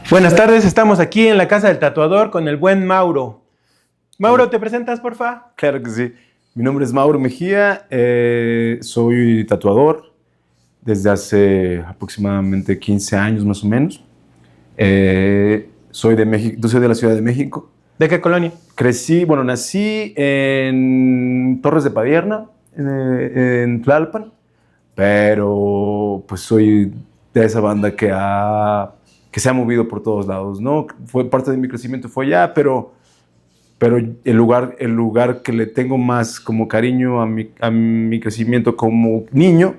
Buenas tardes, estamos aquí en la casa del tatuador con el buen Mauro. Mauro, ¿te presentas, porfa? Claro que sí. Mi nombre es Mauro Mejía, soy tatuador desde hace aproximadamente 15 años más o menos. Soy de México, yo soy de la Ciudad de México. ¿De qué colonia? Nací en Torres de Padierna, en Tlalpan, pero pues soy de esa banda que se ha movido por todos lados, ¿no? Parte de mi crecimiento fue allá, pero el lugar que le tengo más como cariño a mi crecimiento como niño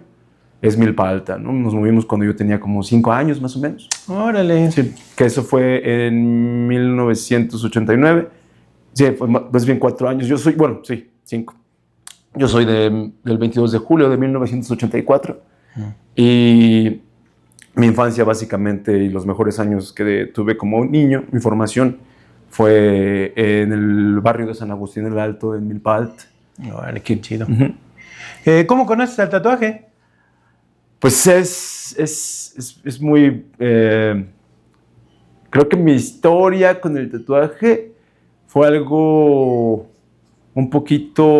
es Milpa Alta, ¿no? Nos movimos cuando yo tenía como 5 años más o menos. Órale. Sí, que eso fue en 1989. Sí, fue más bien 4 años. Yo soy, bueno, sí, 5. Yo soy del 22 de julio de 1984. Y mi infancia básicamente y los mejores años que tuve como niño, mi formación fue en el barrio de San Agustín del Alto, en Milpa Alta. Órale, qué chido. ¿Cómo conoces al tatuaje? Pues es muy... creo que mi historia con el tatuaje fue algo un poquito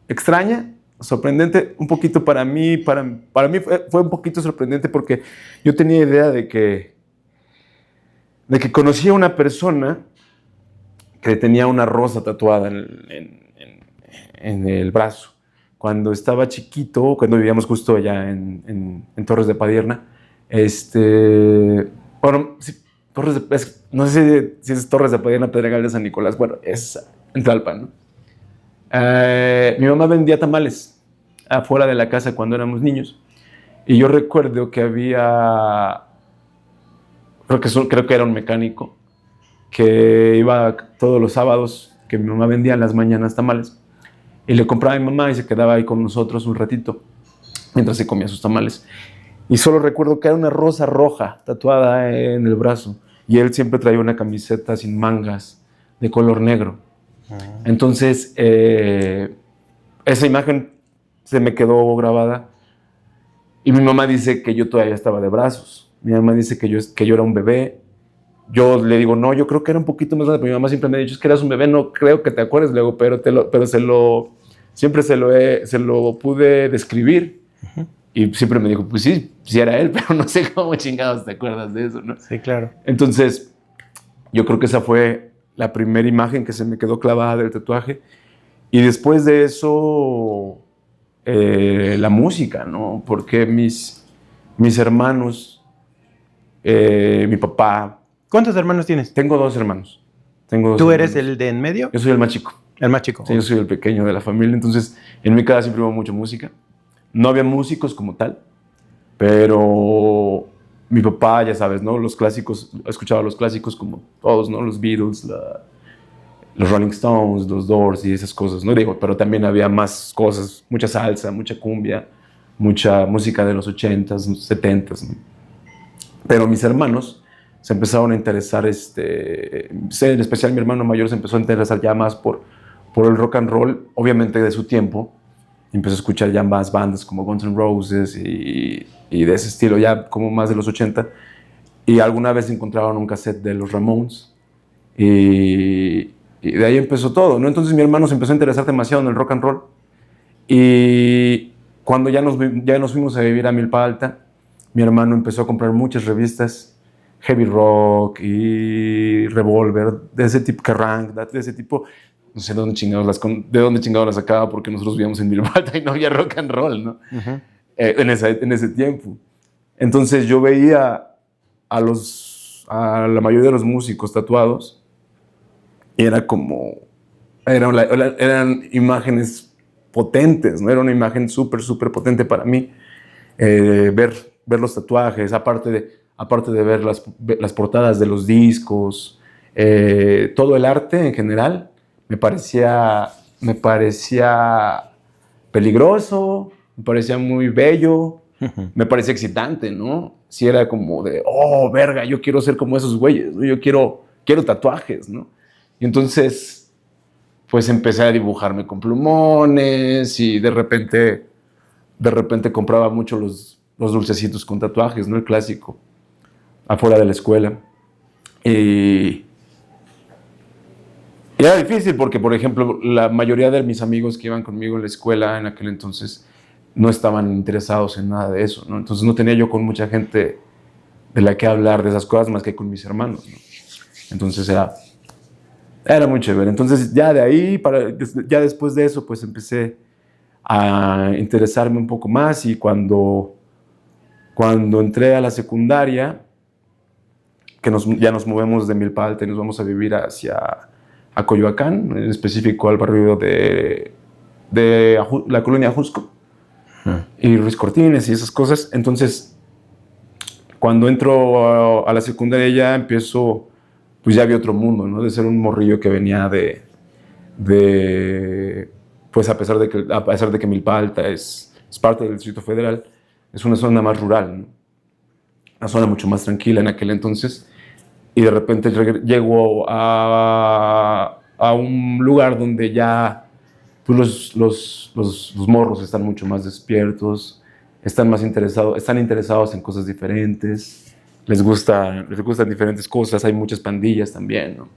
extraña, sorprendente, un poquito para mí fue un poquito sorprendente porque yo tenía idea de que conocía a una persona que tenía una rosa tatuada en el brazo. Cuando estaba chiquito, cuando vivíamos justo allá en Torres de Padierna, bueno, sí, no sé si es Torres de Padierna, Pedregal de San Nicolás, bueno, es en Tlalpan, ¿no? Mi mamá vendía tamales afuera de la casa cuando éramos niños, y yo recuerdo que creo que era un mecánico que iba todos los sábados, que mi mamá vendía en las mañanas tamales, y le compraba a mi mamá y se quedaba ahí con nosotros un ratito mientras se comía sus tamales. Y solo recuerdo que era una rosa roja tatuada en el brazo, y él siempre traía una camiseta sin mangas de color negro. Entonces esa imagen se me quedó grabada, y mi mamá dice que yo todavía estaba de brazos. Mi mamá dice que yo era un bebé. Yo le digo, no, yo creo que era un poquito más grande, pero mi mamá siempre me ha dicho, es que eras un bebé, no creo que te acuerdes luego, pero siempre se lo pude describir. Y siempre me dijo, pues sí era él, pero no sé cómo chingados te acuerdas de eso, ¿no? Sí, claro. Entonces, yo creo que esa fue la primera imagen que se me quedó clavada del tatuaje. Y después de eso, la música, ¿no? Porque mis hermanos, mi papá... ¿Cuántos hermanos tienes? Tengo 2 hermanos. ¿Tú eres el de en medio? Yo soy el más chico. El más chico. Sí, yo soy el pequeño de la familia. Entonces, en mi casa siempre hubo mucha música. No había músicos como tal, pero mi papá, ya sabes, ¿no? Los clásicos, escuchaba los clásicos como todos, ¿no? Los Beatles, los Rolling Stones, los Doors y esas cosas, ¿no? Digo, pero también había más cosas, mucha salsa, mucha cumbia, mucha música de los 80s, 70s, ¿no? Pero mis hermanos se empezaron a interesar, en especial mi hermano mayor se empezó a interesar ya más por el rock and roll, obviamente de su tiempo. Empezó a escuchar ya más bandas como Guns N' Roses y de ese estilo, ya como más de los 80. Y alguna vez encontraron un cassette de los Ramones. Y de ahí empezó todo, ¿no? Entonces mi hermano se empezó a interesar demasiado en el rock and roll. Y cuando ya nos fuimos a vivir a Milpa Alta, mi hermano empezó a comprar muchas revistas, Heavy Rock y Revolver, de ese tipo, Kerrang, de ese tipo. No sé de dónde chingados las sacaba, porque nosotros vivíamos en Milpa Alta y no había rock and roll, ¿no? En ese tiempo. Entonces yo veía a la mayoría de los músicos tatuados y eran imágenes potentes, ¿no? Era una imagen súper, súper potente para mí, ver los tatuajes, aparte de ver las portadas de los discos, todo el arte en general. Me parecía peligroso, me parecía muy bello, me parecía excitante, ¿no? Sí, era como de, oh, verga, yo quiero ser como esos güeyes, ¿no? Yo quiero tatuajes, ¿no? Y entonces, pues empecé a dibujarme con plumones y de repente compraba mucho los dulcecitos con tatuajes, ¿no? El clásico, afuera de la escuela. Y era difícil porque, por ejemplo, la mayoría de mis amigos que iban conmigo en la escuela en aquel entonces no estaban interesados en nada de eso, ¿no? Entonces no tenía yo con mucha gente de la que hablar de esas cosas más que con mis hermanos, ¿no? Entonces era muy chévere. Entonces ya de ahí, ya después de eso, pues empecé a interesarme un poco más y cuando entré a la secundaria, que ya nos movemos de Milpa Alta y nos vamos a vivir a Coyoacán, en específico al barrio de la colonia Ajusco y Ruiz Cortines y esas cosas. Entonces, cuando entro a la secundaria ya empiezo, pues ya vi otro mundo, ¿no? De ser un morrillo que venía pues a pesar de que Milpa Alta es parte del Distrito Federal, es una zona más rural, ¿no? Una zona mucho más tranquila en aquel entonces. Y de repente llego a un lugar donde ya pues los morros están mucho más despiertos, están interesados en cosas diferentes, les gustan diferentes cosas, hay muchas pandillas también, ¿no?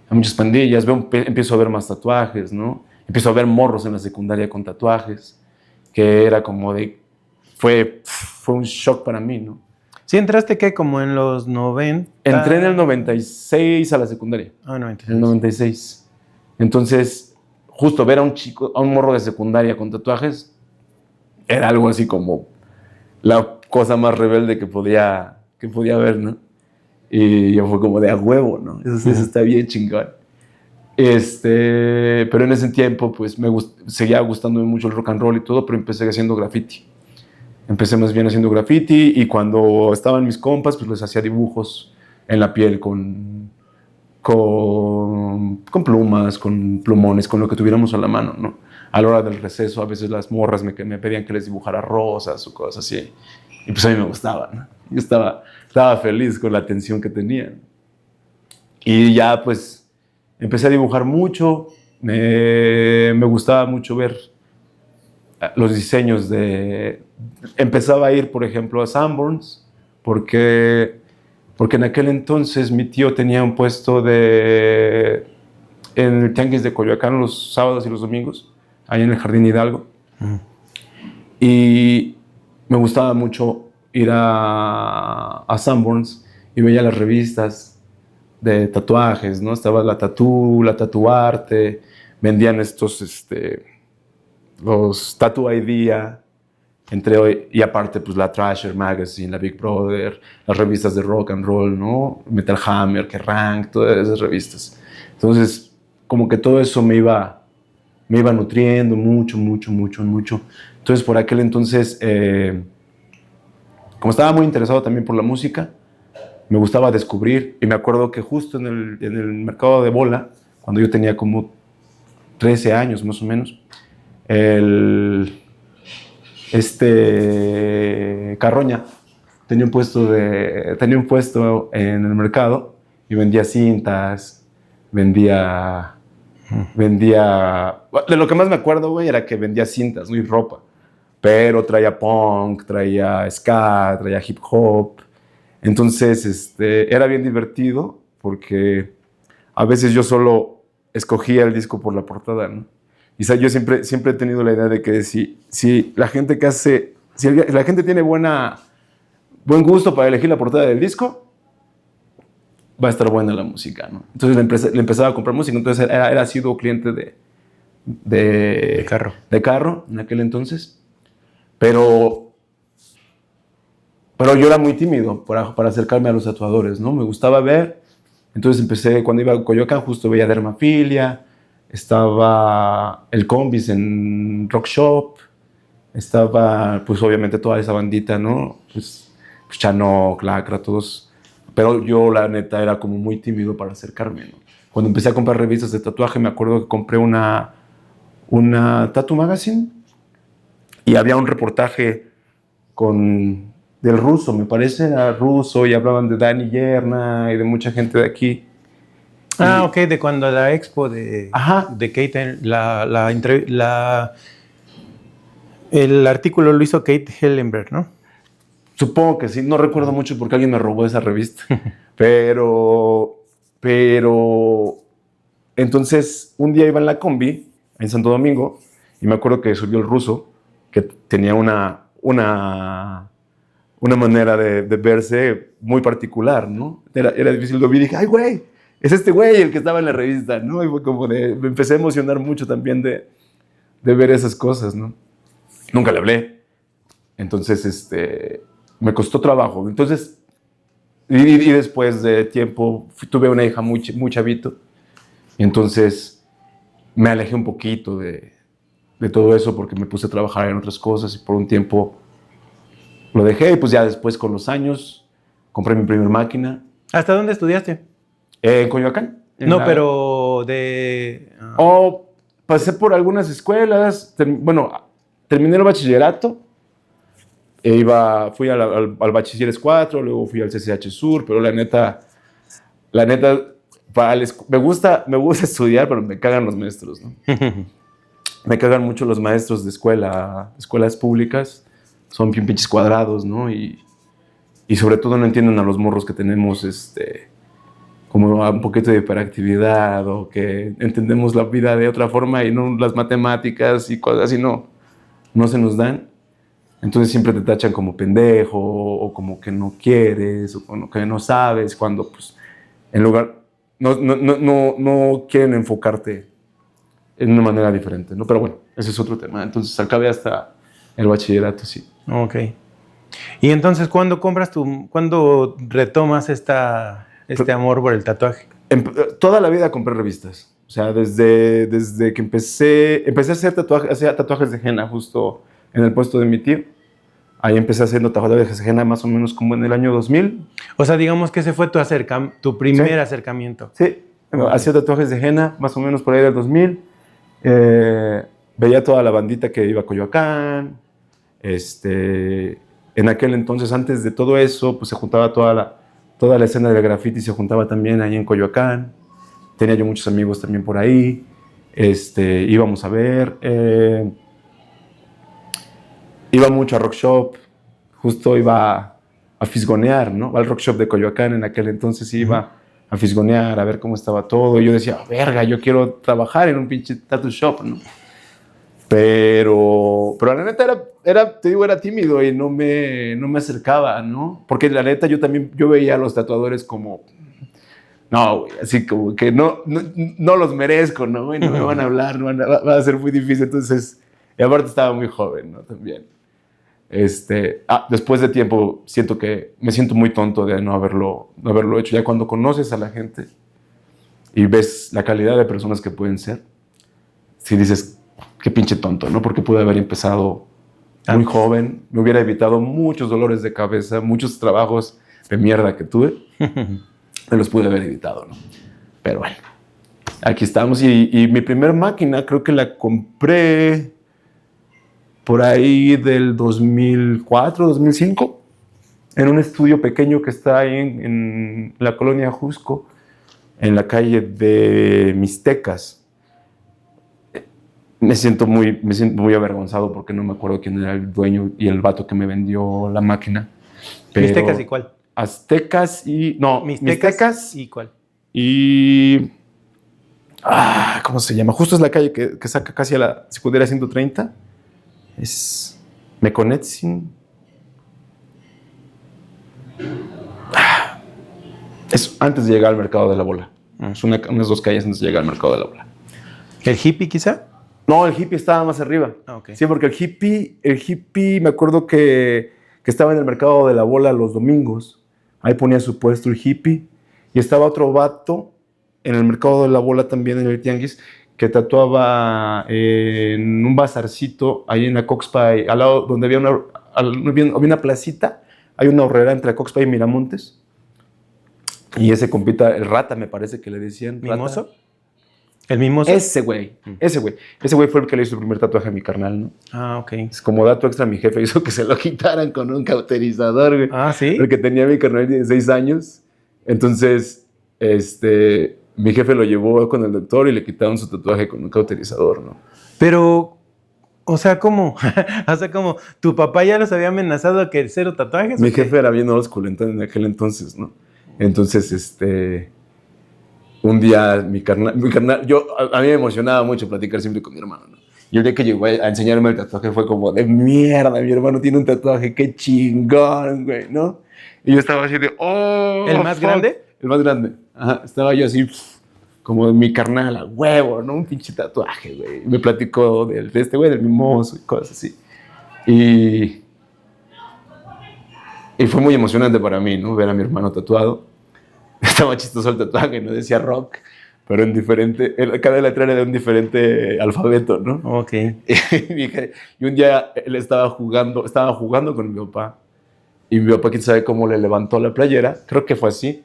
Hay muchas pandillas, empiezo a ver más tatuajes, ¿no? Empiezo a ver morros en la secundaria con tatuajes, que era como fue un shock para mí, ¿no? ¿Sí entraste qué? Como en los 90. Entré en el 96 a la secundaria. Ah, 96. En el 96. Entonces, justo ver a un morro de secundaria con tatuajes, era algo así como la cosa más rebelde que podía haber, ¿no? Y yo fue como de a huevo, ¿no? Eso está bien chingón. Pero en ese tiempo, pues, seguía gustándome mucho el rock and roll y todo, pero empecé haciendo graffiti. Empecé más bien haciendo graffiti y cuando estaban mis compas, pues les hacía dibujos en la piel con plumas, con plumones, con lo que tuviéramos a la mano, ¿no? A la hora del receso, a veces las morras me pedían que les dibujara rosas o cosas así. Y pues a mí me gustaba, ¿no? Yo estaba feliz con la atención que tenían. Y ya, pues, empecé a dibujar mucho. Me gustaba mucho ver los diseños empezaba a ir, por ejemplo, a Sanborns, porque en aquel entonces mi tío tenía un puesto en el tianguis de Coyoacán los sábados y los domingos, ahí en el Jardín Hidalgo. Y me gustaba mucho ir a Sanborns y veía las revistas de tatuajes, ¿no? Estaba la Tatuarte, vendían los Tattoo Idea, y aparte pues la Thrasher Magazine, la Big Brother, las revistas de rock and roll, ¿no? Metal Hammer, Kerrang, todas esas revistas. Entonces, como que todo eso me iba nutriendo mucho. Entonces, por aquel entonces, como estaba muy interesado también por la música, me gustaba descubrir, y me acuerdo que justo en el mercado de Bola, cuando yo tenía como 13 años más o menos, Carroña tenía un puesto en el mercado y vendía cintas, vendía, de lo que más me acuerdo, güey, era que vendía cintas, ¿no? Y ropa, pero traía punk, traía ska, traía hip hop. Entonces, era bien divertido porque a veces yo solo escogía el disco por la portada, ¿no? Y yo siempre he tenido la idea de que si la gente tiene buen gusto para elegir la portada del disco, va a estar buena la música, ¿no? Entonces le empezaba a comprar música. Entonces era sido cliente de carro en aquel entonces. Pero yo era muy tímido para acercarme a los tatuadores, ¿no? Me gustaba ver. Entonces cuando iba a Coyoacán, justo veía Dermafilia, estaba el Combis en Rock Shop, estaba, pues obviamente toda esa bandita, ¿no? Pues Chanok, Lacra, todos. Pero yo, la neta, era como muy tímido para acercarme, ¿no? Cuando empecé a comprar revistas de tatuaje, me acuerdo que compré una Tattoo Magazine y había un reportaje del ruso, me parece, era ruso, y hablaban de Dani Yerna y de mucha gente de aquí. Ok, de cuando la expo de Kate, el artículo lo hizo Kate Hellenberg, ¿no? Supongo que sí, no recuerdo mucho porque alguien me robó esa revista. Pero, entonces un día iba en la combi en Santo Domingo y me acuerdo que subió el ruso que tenía una manera de verse muy particular, ¿no? Era difícil, lo vi y dije, ay, güey, es este güey el que estaba en la revista, ¿no? Y fue como me empecé a emocionar mucho también de ver esas cosas, ¿no? Nunca le hablé. Entonces, me costó trabajo. Entonces, y después de tiempo, tuve una hija muy chavito. Y entonces me alejé un poquito de todo eso porque me puse a trabajar en otras cosas y por un tiempo lo dejé. Y pues ya después, con los años, compré mi primera máquina. ¿Hasta dónde estudiaste? En Coyoacán. No, pero de... Pasé por algunas escuelas. Terminé el bachillerato. Fui al Bachilleres 4, luego fui al CCH Sur, pero la neta, me gusta estudiar, pero me cagan los maestros, ¿no? Me cagan mucho los maestros de escuelas públicas, son bien pinches cuadrados, ¿no? Y sobre todo no entienden a los morros que tenemos, como un poquito de hiperactividad o que entendemos la vida de otra forma y no las matemáticas y cosas así, no se nos dan. Entonces siempre te tachan como pendejo o como que no quieres o como que no sabes, cuando pues en lugar no quieren enfocarte en una manera diferente, ¿no? Pero bueno, ese es otro tema. Entonces acabé hasta el bachillerato, sí. Ok. Y entonces, ¿cuándo retomas este amor por el tatuaje? Toda la vida compré revistas. O sea, desde que empecé a hacer tatuajes de henna justo en el puesto de mi tío. Ahí empecé haciendo tatuajes de henna más o menos como en el año 2000. O sea, digamos que ese fue tu primer acercamiento. Sí, hacía tatuajes de henna más o menos por ahí del 2000. Veía toda la bandita que iba a Coyoacán. En aquel entonces, antes de todo eso, pues se juntaba toda la escena del graffiti, se juntaba también ahí en Coyoacán. Tenía yo muchos amigos también por ahí. Íbamos a ver. Iba mucho a Rock Shop, justo iba a fisgonear, ¿no? Al Rock Shop de Coyoacán en aquel entonces iba a fisgonear, a ver cómo estaba todo. Y yo decía, verga, yo quiero trabajar en un pinche tattoo shop, ¿no? Pero la neta era tímido y no me acercaba, ¿no? Porque la neta yo veía a los tatuadores como, no, güey, así como que no los merezco, ¿no? Y no me van a hablar, va a ser muy difícil. Entonces, y aparte estaba muy joven, ¿no? También. Después de tiempo me siento muy tonto de no haberlo hecho. Ya cuando conoces a la gente y ves la calidad de personas que pueden ser, si dices, qué pinche tonto, ¿no? Porque pude haber empezado muy joven, me hubiera evitado muchos dolores de cabeza, muchos trabajos de mierda que tuve, me los pude haber evitado, ¿no? Pero bueno, aquí estamos y mi primer máquina creo que la compré por ahí del 2004, 2005, en un estudio pequeño que está ahí en la colonia Jusco, en la calle de Mixtecas. Me siento muy avergonzado porque no me acuerdo quién era el dueño y el vato que me vendió la máquina. Pero ¿Mixtecas y cuál? Aztecas y... No, Mixtecas y cuál. Y... ¿cómo se llama? Justo es la calle que saca casi a la secundaria 130. Es Meconetzin. Es antes de llegar al Mercado de la Bola. Es unas 2 calles antes de llegar al Mercado de la Bola. ¿El hippie quizá? No, el hippie estaba más arriba. Okay. Sí, porque el hippie me acuerdo que estaba en el Mercado de la Bola los domingos. Ahí ponía su puesto el hippie. Y estaba otro vato en el Mercado de la Bola también, en el Tianguis, que tatuaba en un bazarcito ahí en la Coxpa, al lado donde había una placita. Hay una horrera entre Coxpa y Miramontes. Y ese compita, el Rata, me parece que le decían. ¿Mimoso? ¿El Mimoso? Ese güey fue el que le hizo el primer tatuaje a mi carnal, ¿no? Ok. Es como dato extra, mi jefe hizo que se lo quitaran con un cauterizador, güey. ¿Sí? Porque tenía mi carnal de 16 años. Entonces, mi jefe lo llevó con el doctor y le quitaron su tatuaje con un cauterizador, ¿no? Pero, O sea, ¿cómo? O sea, como tu papá ya los había amenazado a que cero tatuajes. Mi jefe era bien old school en aquel entonces, ¿no? Entonces, un día mi carnal, a mí me emocionaba mucho platicar siempre con mi hermano, ¿no? Y el día que llegó a enseñarme el tatuaje fue como de mierda, mi hermano tiene un tatuaje, qué chingón, güey, ¿no? Y yo estaba así de, oh. ¿El más grande? El más grande. Ajá, estaba yo así, como mi carnal, a huevo, ¿no? Un pinche tatuaje, güey. Me platicó de este güey, del mimoso y cosas así. Y fue muy emocionante para mí, ¿no? Ver a mi hermano tatuado. Estaba chistoso el tatuaje, ¿no? Decía rock, pero en diferente, cada letra era de un diferente alfabeto, ¿no? Ok. Y un día él estaba jugando con mi papá, y mi papá, quién sabe cómo le levantó la playera, creo que fue así,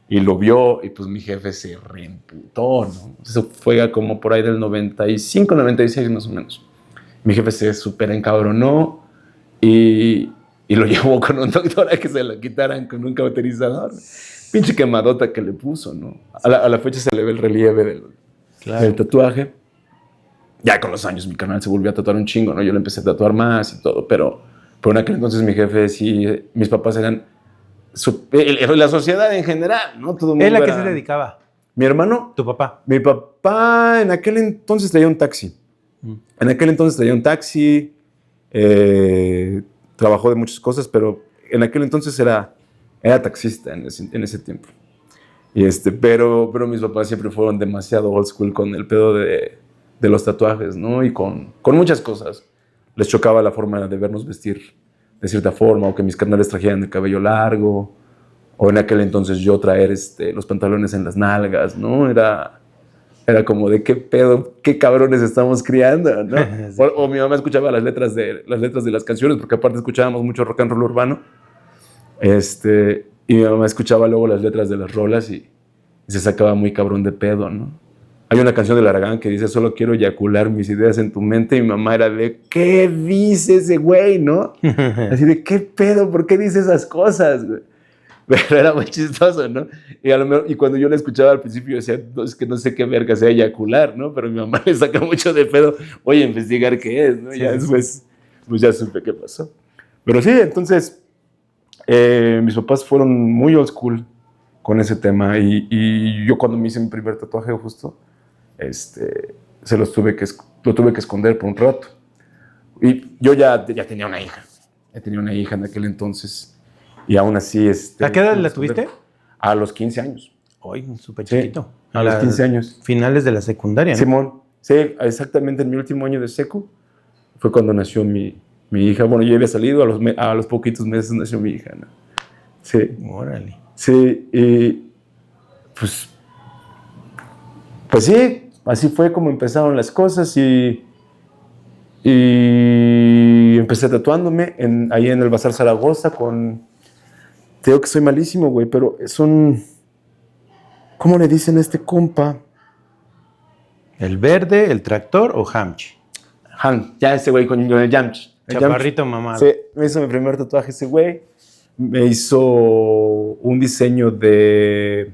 y lo vio, y pues mi jefe se reemputó, ¿no? Eso fue como por ahí del 95, 96 más o menos. Mi jefe se súper encabronó, y lo llevó con un doctor a que se lo quitaran con un cauterizador. Pinche quemadota que le puso, ¿no? A la fecha se le ve el relieve del tatuaje. Ya con los años mi canal se volvió a tatuar un chingo, ¿no? Yo le empecé a tatuar más y todo, pero en aquel entonces mi jefe sí, mis papás eran la sociedad en general, ¿no? Todo el mundo ¿Él a qué era... se dedicaba? ¿Mi hermano? ¿Tu papá? Mi papá en aquel entonces traía un taxi. En aquel entonces traía un taxi, trabajó de muchas cosas, pero en aquel entonces era taxista en ese tiempo. Pero mis papás siempre fueron demasiado old school con el pedo de los tatuajes, ¿no? Y con muchas cosas. Les chocaba la forma de vernos vestir de cierta forma, o que mis carnales trajeran el cabello largo, o en aquel entonces yo traer los pantalones en las nalgas, ¿no? Era como de qué pedo, qué cabrones estamos criando, ¿no? Sí. O mi mamá escuchaba las letras de las canciones, porque aparte escuchábamos mucho rock and roll urbano. Y mi mamá escuchaba luego las letras de las rolas y se sacaba muy cabrón de pedo, ¿no? Hay una canción de Aragán que dice, solo quiero eyacular mis ideas en tu mente, y mi mamá era de, ¿qué dice ese güey, no? Así de, ¿qué pedo? ¿Por qué dice esas cosas, güey? Pero era muy chistoso, ¿no? Y cuando yo la escuchaba al principio, decía, no, es que no sé qué verga sea eyacular, ¿no? Pero mi mamá le saca mucho de pedo, oye, investigar qué es, ¿no? Sí, ya después, pues ya supe qué pasó. Pero sí, entonces... mis papás fueron muy old school con ese tema, y yo cuando me hice mi primer tatuaje justo, lo tuve que esconder por un rato. Y yo ya tenía una hija. Tenía una hija en aquel entonces, y aún así... ¿A qué edad la tuviste? A los 15 años. Ay, súper chiquito. Sí, a los 15 años. Finales de la secundaria, ¿no? Simón, sí, exactamente en mi último año de secu fue cuando nació mi hija. Bueno, yo había salido, a los poquitos meses nació mi hija, ¿no? Sí. Órale. Sí, y pues sí, así fue como empezaron las cosas, y empecé tatuándome ahí en el Bazar Zaragoza te digo que soy malísimo, güey, pero es ¿cómo le dicen a este compa? ¿El verde, el tractor o Hamchi? Ya ese güey con el Yamchi. Chaparrito mamado. Sí, me hizo mi primer tatuaje ese güey. Me hizo un diseño de...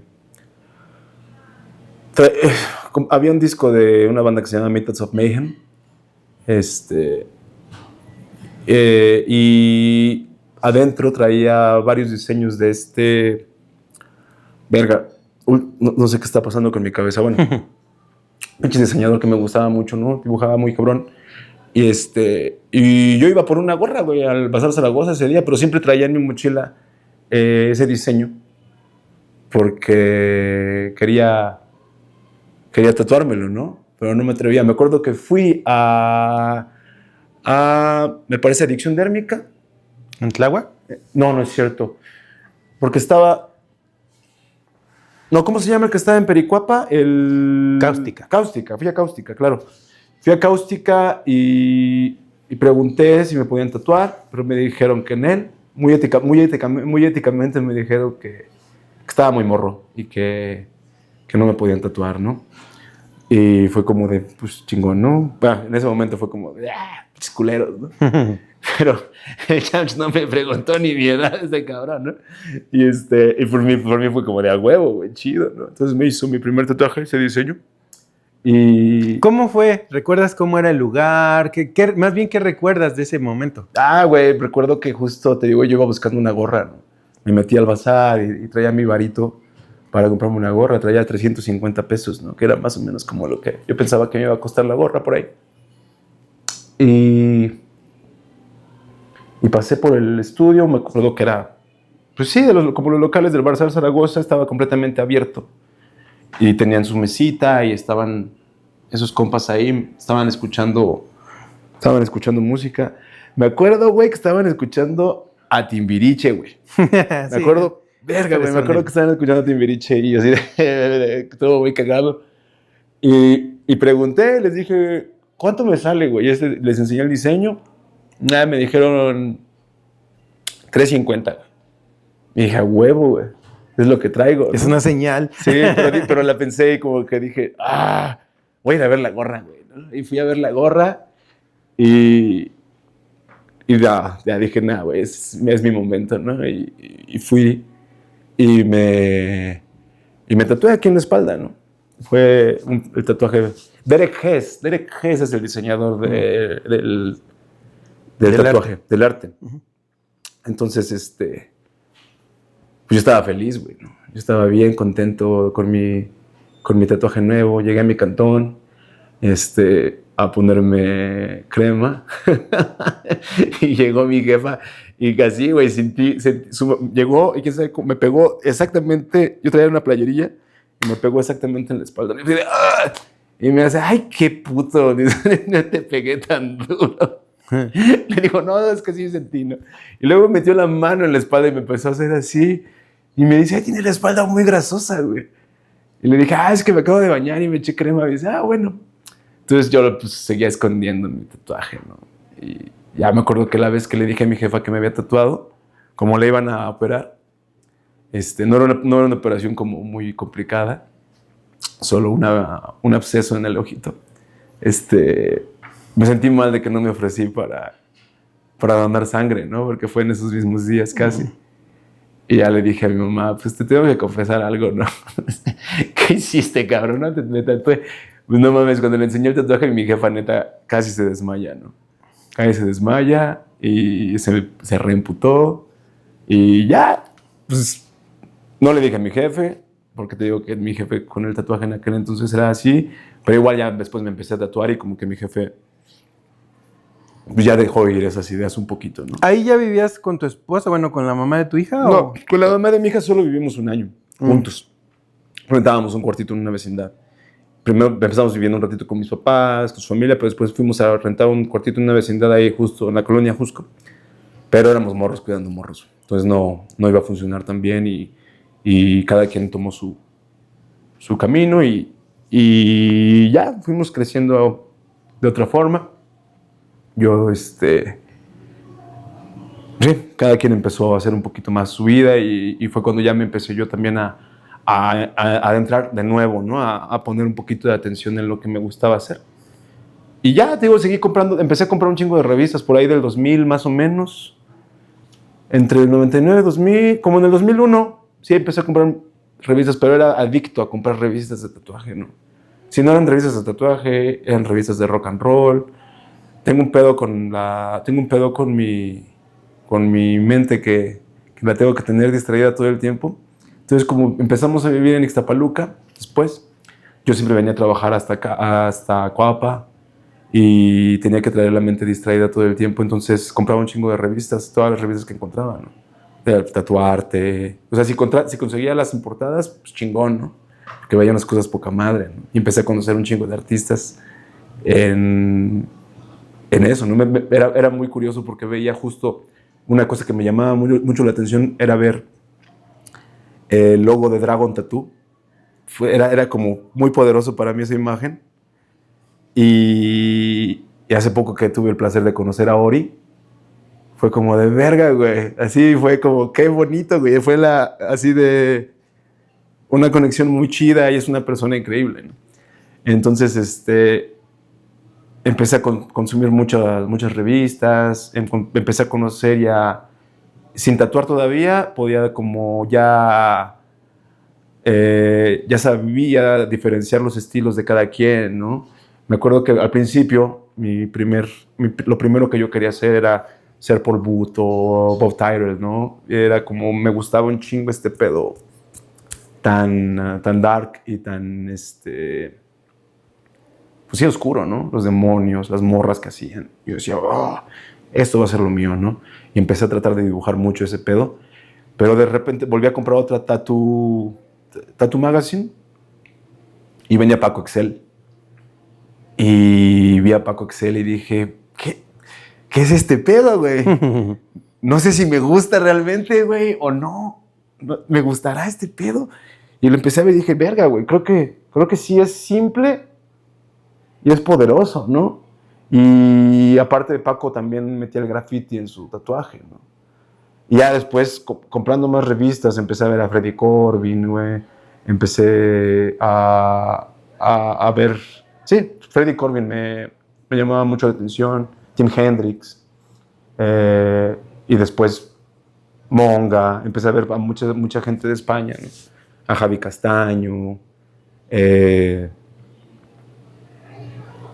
Había un disco de una banda que se llama Methods of Mayhem. Y adentro traía varios diseños de verga, no sé qué está pasando con mi cabeza. Bueno, un diseñador que me gustaba mucho, ¿no? Dibujaba muy cabrón. Y yo iba por una gorra, güey, al Bazar Zaragoza ese día, pero siempre traía en mi mochila ese diseño porque quería tatuármelo, ¿no? Pero no me atrevía. Me acuerdo que fui me parece, Adicción Dérmica. ¿En Tláhuac? No es cierto. Porque estaba... No, ¿cómo se llama el que estaba en Pericuapa? Cáustica. Fui a Cáustica, claro. Fui a Cáustica y pregunté si me podían tatuar, pero me dijeron que en él, muy éticamente me dijeron que estaba muy morro y que no me podían tatuar, ¿no? Y fue como de, pues chingón, ¿no? Bueno, en ese momento fue como de, pinches culeros, ¿no? Pero el Champs no me preguntó ni mi edad, ese cabrón, ¿no? Y por mí fue como de a huevo, güey, chido, ¿no? Entonces me hizo mi primer tatuaje, ese diseño. Y... ¿Cómo fue? ¿Recuerdas cómo era el lugar? Más bien, ¿qué recuerdas de ese momento? Güey, recuerdo que justo, te digo, yo iba buscando una gorra, ¿no? Me metí al bazar y traía mi varito para comprarme una gorra. Traía 350 pesos, ¿no? Que era más o menos como lo que yo pensaba que me iba a costar la gorra por ahí. Y pasé por el estudio, me acuerdo que era, pues sí, como los locales del Barzal Zaragoza, estaba completamente abierto. Y tenían su mesita y estaban esos compas ahí, estaban escuchando música. Me acuerdo, güey, que estaban escuchando a Timbiriche, güey. Me acuerdo, verga, güey, me acuerdo que estaban escuchando a Timbiriche y así todo muy cagado. Y pregunté, les dije, ¿cuánto me sale, güey? Les enseñé el diseño. Nada, me dijeron 350. Y dije, a huevo, güey. Es lo que traigo, ¿no? Es una señal. Sí, pero la pensé y como que dije, voy a ir a ver la gorra, güey, ¿no? Y fui a ver la gorra y ya dije, nada, güey, es mi momento, ¿no? Y fui y me tatué aquí en la espalda, ¿no? Fue el tatuaje. Derek Hess es el diseñador del tatuaje, arte. del arte. Uh-huh. Entonces, pues yo estaba feliz, güey, ¿no? Yo estaba bien contento con mi tatuaje nuevo. Llegué a mi cantón, a ponerme crema. Y llegó mi jefa y casi, güey, llegó y quién sabe, me pegó exactamente, yo traía una playerilla y me pegó exactamente en la espalda. Y me hace, ay, qué puto, no te pegué tan duro. Le digo, no, es que sí sentí, ¿no? Y luego metió la mano en la espalda y me empezó a hacer así. Y me dice, tiene la espalda muy grasosa, güey. Y le dije, es que me acabo de bañar y me eché crema. Y dice, bueno. Entonces yo pues, seguía escondiendo mi tatuaje, ¿no? Y ya me acuerdo que la vez que le dije a mi jefa que me había tatuado, como le iban a operar, no era una operación como muy complicada, solo un absceso en el ojito. Me sentí mal de que no me ofrecí para donar sangre, ¿no? Porque fue en esos mismos días casi. Y ya le dije a mi mamá, pues te tengo que confesar algo, ¿no? ¿Qué hiciste, cabrón? ¿No? Me tatué. Pues no mames, cuando le enseñé el tatuaje, mi jefa neta casi se desmaya, ¿no? Casi se desmaya y se reemputó. Y ya, pues no le dije a mi jefe, porque te digo que mi jefe con el tatuaje en aquel entonces era así, pero igual ya después me empecé a tatuar y como que mi jefe pues ya dejó ir esas ideas un poquito, ¿no? ¿Ahí ya vivías con tu esposa, bueno, con la mamá de tu hija? No, con la mamá de mi hija solo vivimos un año, juntos. Rentábamos un cuartito en una vecindad. Primero empezamos viviendo un ratito con mis papás, con su familia, pero después fuimos a rentar un cuartito en una vecindad ahí justo, en la colonia Jusco. Pero éramos morros cuidando morros. Entonces no iba a funcionar tan bien y cada quien tomó su camino y ya fuimos creciendo de otra forma. Yo, sí, cada quien empezó a hacer un poquito más su vida y fue cuando ya me empecé yo también a adentrar de nuevo, ¿no? A poner un poquito de atención en lo que me gustaba hacer. Y ya, te digo, empecé a comprar un chingo de revistas por ahí del 2000 más o menos. Entre el 99 y 2000, como en el 2001, sí empecé a comprar revistas, pero era adicto a comprar revistas de tatuaje, ¿no? Si no eran revistas de tatuaje, eran revistas de rock and roll. Tengo un pedo con mi mente que la tengo que tener distraída todo el tiempo. Entonces, como empezamos a vivir en Ixtapaluca, después, yo siempre venía a trabajar hasta Coapa y tenía que traer la mente distraída todo el tiempo. Entonces, compraba un chingo de revistas, todas las revistas que encontraba, ¿no? De tatuarte. O sea, si conseguía las importadas, pues chingón, ¿no? Porque veía unas cosas poca madre, ¿no? Y empecé a conocer un chingo de artistas en eso, ¿no? Era muy curioso porque veía justo una cosa que me llamaba mucho la atención, era ver el logo de Dragon Tattoo. Era como muy poderoso para mí esa imagen. Y hace poco que tuve el placer de conocer a Ori, fue como de verga, güey. Así fue como, qué bonito, güey. Fue así de una conexión muy chida y es una persona increíble, ¿no? Entonces, empecé a consumir muchas revistas, empecé a conocer ya, sin tatuar todavía, podía como ya ya sabía diferenciar los estilos de cada quien, ¿no? Me acuerdo que al principio lo primero que yo quería hacer era ser Paul Booth o Bob Tyrrell, ¿no? Era como, me gustaba un chingo este pedo tan dark y tan, pues sí, oscuro, ¿no? Los demonios, las morras que hacían. Yo decía, oh, esto va a ser lo mío, ¿no? Y empecé a tratar de dibujar mucho ese pedo, pero de repente volví a comprar otra Tattoo Magazine y venía Paco Excel. Y vi a Paco Excel y dije, ¿qué es este pedo, güey? No sé si me gusta realmente, güey, o no. ¿Me gustará este pedo? Y lo empecé a ver y dije, verga, güey, creo que sí es simple y es poderoso, ¿no? Y aparte de Paco también metía el graffiti en su tatuaje, ¿no? Y ya después, comprando más revistas, empecé a ver a Freddy Corbin, güey. Empecé a ver... Sí, Freddy Corbin me llamaba mucho la atención. Tim Hendrix. Y después Monga. Empecé a ver a mucha gente de España, ¿no? A Javi Castaño.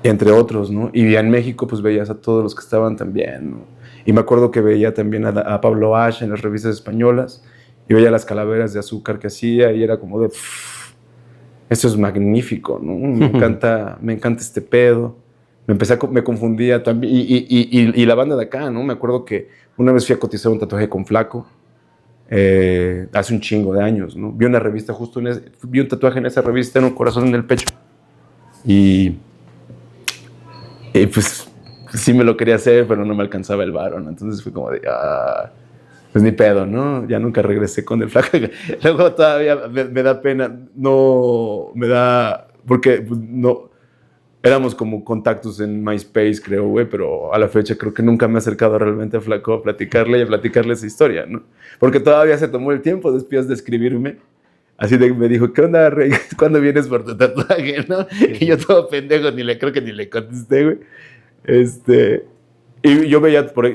Entre otros, ¿no? Y en México, pues veías a todos los que estaban también, ¿no? Y me acuerdo que veía también a Pablo Ash en las revistas españolas y veía las calaveras de azúcar que hacía y era como de... Esto es magnífico, ¿no? Me encanta este pedo. Me confundía también. Y la banda de acá, ¿no? Me acuerdo que una vez fui a cotizar un tatuaje con Flaco hace un chingo de años, ¿no? Vi una revista vi un tatuaje en esa revista, en un corazón en el pecho. Y pues sí me lo quería hacer, pero no me alcanzaba el varo, ¿no? Entonces fue como de, pues ni pedo, ¿no? Ya nunca regresé con el Flaco. Luego todavía me da pena, no, me da, porque pues, no, éramos como contactos en MySpace, creo, güey, pero a la fecha creo que nunca me he acercado realmente a Flaco a platicarle esa historia, ¿no? Porque todavía se tomó el tiempo después de escribirme. Así de me dijo, ¿qué onda, Rey? ¿Cuándo vienes por tu tatuaje, no? Y yo todo pendejo, creo que ni le contesté, güey. Y yo veía, por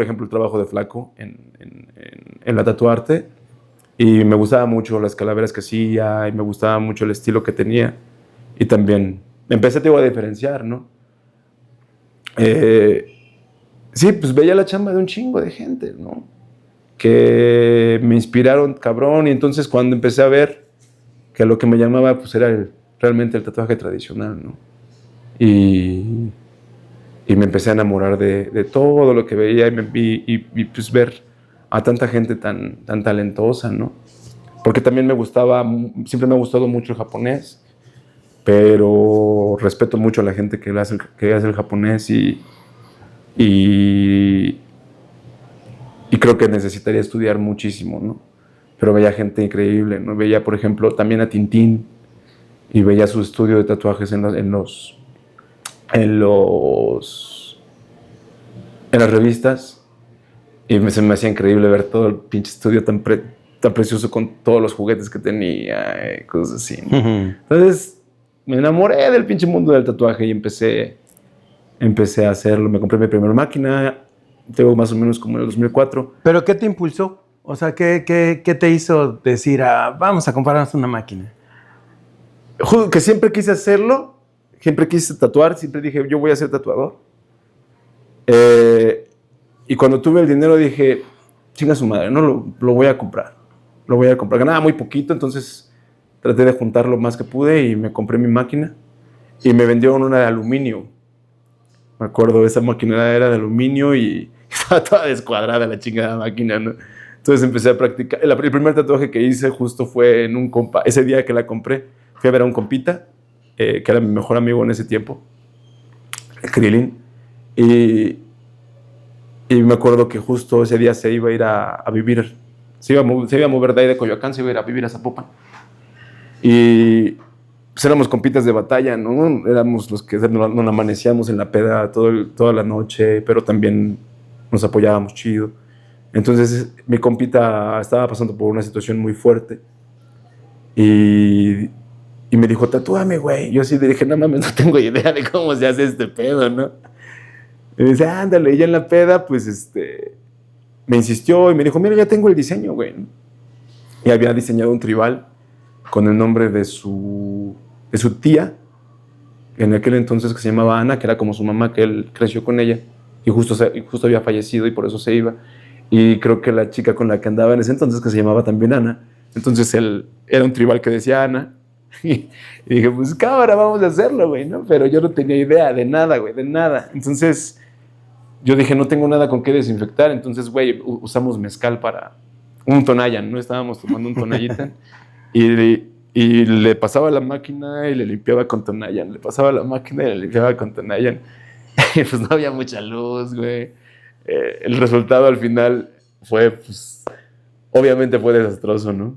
ejemplo, el trabajo de Flaco en la tatuarte y me gustaba mucho las calaveras que hacía y me gustaba mucho el estilo que tenía. Y también empecé, a diferenciar, ¿no? Sí, pues veía la chamba de un chingo de gente, ¿no? Que me inspiraron cabrón, y entonces cuando empecé a ver que lo que me llamaba pues era realmente el tatuaje tradicional, ¿no? Y me empecé a enamorar de todo lo que veía y pues ver a tanta gente tan talentosa, ¿no? Porque también siempre me ha gustado mucho el japonés, pero respeto mucho a la gente que hace el japonés y creo que necesitaría estudiar muchísimo, ¿no? Pero veía gente increíble, ¿no? Veía, por ejemplo, también a Tintín y veía su estudio de tatuajes en las revistas y se me hacía increíble ver todo el pinche estudio tan precioso con todos los juguetes que tenía, cosas así, ¿no? Entonces me enamoré del pinche mundo del tatuaje y empecé a hacerlo. Me compré mi primera máquina, tengo más o menos como en el 2004. ¿Pero qué te impulsó? O sea, ¿qué te hizo decir, vamos a comprarnos una máquina? Que siempre quise hacerlo, siempre quise tatuar, siempre dije, yo voy a ser tatuador. Y cuando tuve el dinero dije, chinga su madre, no lo voy a comprar. Ganaba muy poquito, entonces traté de juntar lo más que pude y me compré mi máquina. Y me vendieron una de aluminio. Me acuerdo, esa máquina era de aluminio y estaba toda descuadrada la chingada máquina, ¿no? Entonces empecé a practicar. El primer tatuaje que hice justo fue en un compa. Ese día que la compré, fui a ver a un compita, que era mi mejor amigo en ese tiempo, el Krillin. Y me acuerdo que justo ese día se iba a ir a vivir. Se iba a mover de ahí de Coyoacán, se iba a ir a vivir a Zapopan. Y pues éramos compitas de batalla, ¿no? Éramos los que nos amanecíamos en la peda toda la noche, pero también nos apoyábamos chido. Entonces mi compita estaba pasando por una situación muy fuerte y me dijo, tatúame, güey. Yo así le dije, no mames, no tengo idea de cómo se hace este pedo, ¿no? Y me dice, ándale. Y ya en la peda, pues, me insistió y me dijo, mira, ya tengo el diseño, güey. Y había diseñado un tribal con el nombre de su tía, en aquel entonces, que se llamaba Ana, que era como su mamá, que él creció con ella, y justo había fallecido y por eso se iba. Y creo que la chica con la que andaba en ese entonces, que se llamaba también Ana, entonces él era un tribal que decía Ana, y dije, pues cámara, vamos a hacerlo, güey, ¿no? Pero yo no tenía idea de nada, güey, de nada. Entonces yo dije, no tengo nada con qué desinfectar, entonces, güey, usamos mezcal para un Tonayan, ¿no? Estábamos tomando un Tonayitan, y le pasaba la máquina y le limpiaba con Tonayan, le pasaba la máquina y le limpiaba con Tonayan. Pues no había mucha luz, güey. El resultado al final fue, pues, obviamente fue desastroso, ¿no?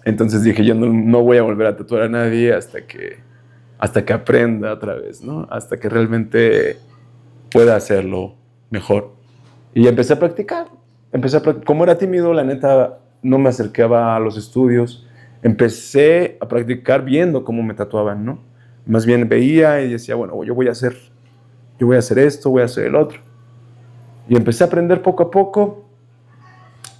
Entonces dije, yo no voy a volver a tatuar a nadie hasta que aprenda otra vez, ¿no? Hasta que realmente pueda hacerlo mejor. Y empecé a practicar. Como era tímido, la neta, no me acercaba a los estudios. Empecé a practicar viendo cómo me tatuaban, ¿no? Más bien veía y decía, bueno, yo voy a hacer esto, voy a hacer el otro. Y empecé a aprender poco a poco.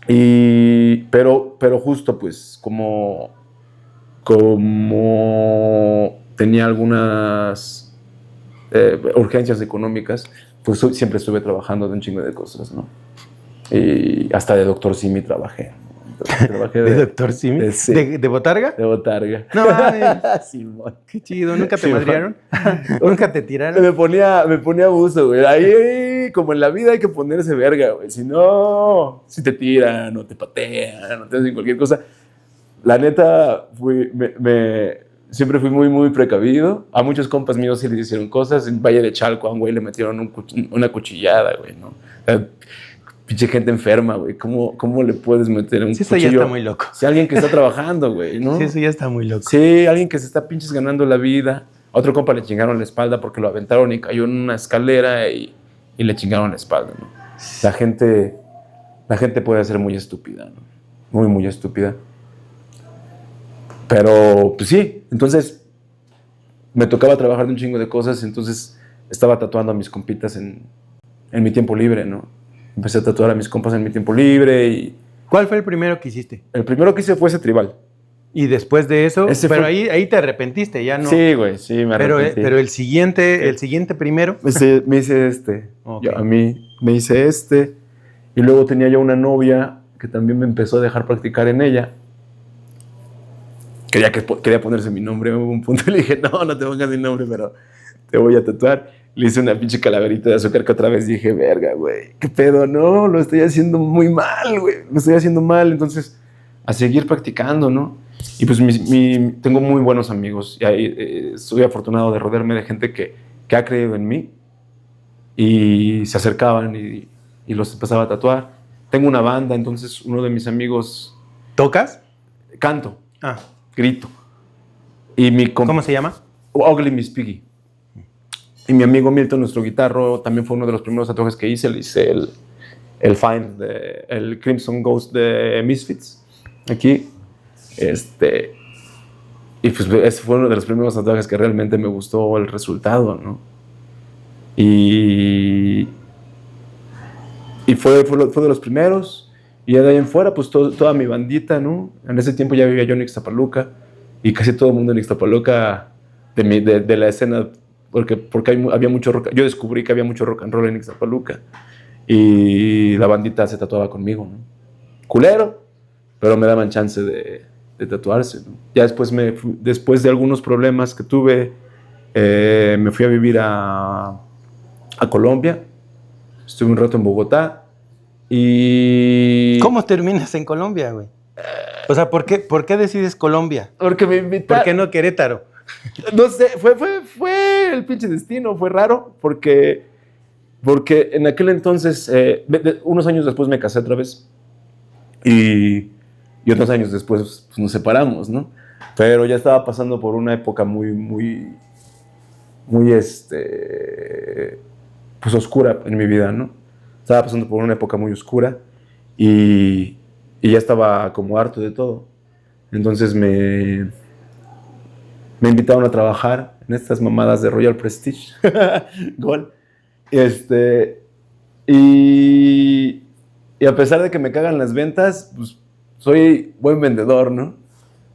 Pero justo, pues, como tenía algunas urgencias económicas, pues siempre estuve trabajando de un chingo de cosas, ¿no? Y hasta de doctor Simi trabajé. Trabajé ¿De doctor Simi? Sí. ¿De botarga? De botarga. No mames. Simón. Qué chido. ¿Nunca te Simón. madrearon? ¿Nunca te tiraron? Me ponía abuso, güey. Ahí, como en la vida, hay que ponerse verga, güey. Si no, si te tiran o te patean o te hacen cualquier cosa. La neta, siempre fui muy, muy precavido. A muchos compas míos sí les hicieron cosas. En Valle de Chalco a un güey le metieron una cuchillada, güey, ¿no? O sea, pinche gente enferma, güey. ¿Cómo le puedes meter un Sí, eso cuchillo? ya está muy loco. Si alguien que está trabajando, güey, ¿no? Sí, eso ya está muy loco. Sí, alguien que se está pinches ganando la vida. A otro compa le chingaron la espalda porque lo aventaron y cayó en una escalera y le chingaron la espalda, ¿no? La gente puede ser muy estúpida, ¿no? Muy, muy estúpida. Pero, pues sí, entonces me tocaba trabajar de un chingo de cosas, entonces estaba tatuando a mis compitas en mi tiempo libre, ¿no? Empecé a tatuar a mis compas en mi tiempo libre y... ¿Cuál fue el primero que hiciste? El primero que hice fue ese tribal. Y después de eso, pero fue... ahí te arrepentiste, ya no. Sí, güey, sí, me arrepentí. Pero el siguiente primero. Me hice este. Okay. A mí me hice este. Y luego tenía yo una novia que también me empezó a dejar practicar en ella. Quería ponerse mi nombre. Hubo un punto y le dije, no te pongas mi nombre, pero te voy a tatuar. Le hice una pinche calaverita de azúcar que otra vez dije, verga, güey, qué pedo, no, lo estoy haciendo muy mal, güey, lo estoy haciendo mal. Entonces, a seguir practicando, ¿no? Y pues tengo muy buenos amigos. Y soy afortunado de rodearme de gente que ha creído en mí y se acercaban y los empezaba a tatuar. Tengo una banda, entonces uno de mis amigos... ¿Tocas? Canto. Ah. Grito. Y ¿Cómo se llama? Ugly Miss Piggy. Y mi amigo Milton, nuestro guitarro, también fue uno de los primeros tatuajes que hice. Le hice el Find, el Crimson Ghost de Misfits. Aquí. Y pues ese fue uno de los primeros tatuajes que realmente me gustó el resultado, ¿no? Y fue de los primeros. Y de ahí en fuera, pues toda mi bandita, ¿no? En ese tiempo ya vivía yo en Ixtapaluca. Y casi todo el mundo en Ixtapaluca, de la escena, porque había mucho rock. Yo descubrí que había mucho rock and roll en Ixtapaluca. Y la bandita se tatuaba conmigo, ¿no? Culero, pero me daban chance de tatuarse, ¿no? Ya después de algunos problemas que tuve, me fui a vivir a Colombia. Estuve un rato en Bogotá. Y... ¿Cómo terminas en Colombia, güey? O sea, ¿por qué decides Colombia? Porque me invitaron. ¿Por qué no Querétaro? No sé, fue el pinche destino, fue raro, porque en aquel entonces, unos años después me casé otra vez, y otros años después pues, nos separamos, ¿no? Pero ya estaba pasando por una época muy, muy, muy, pues oscura en mi vida, ¿no? Estaba pasando por una época muy oscura y ya estaba como harto de todo. Entonces me invitaron a trabajar en estas mamadas de Royal Prestige. Gol. Y a pesar de que me cagan las ventas, pues soy buen vendedor, ¿no?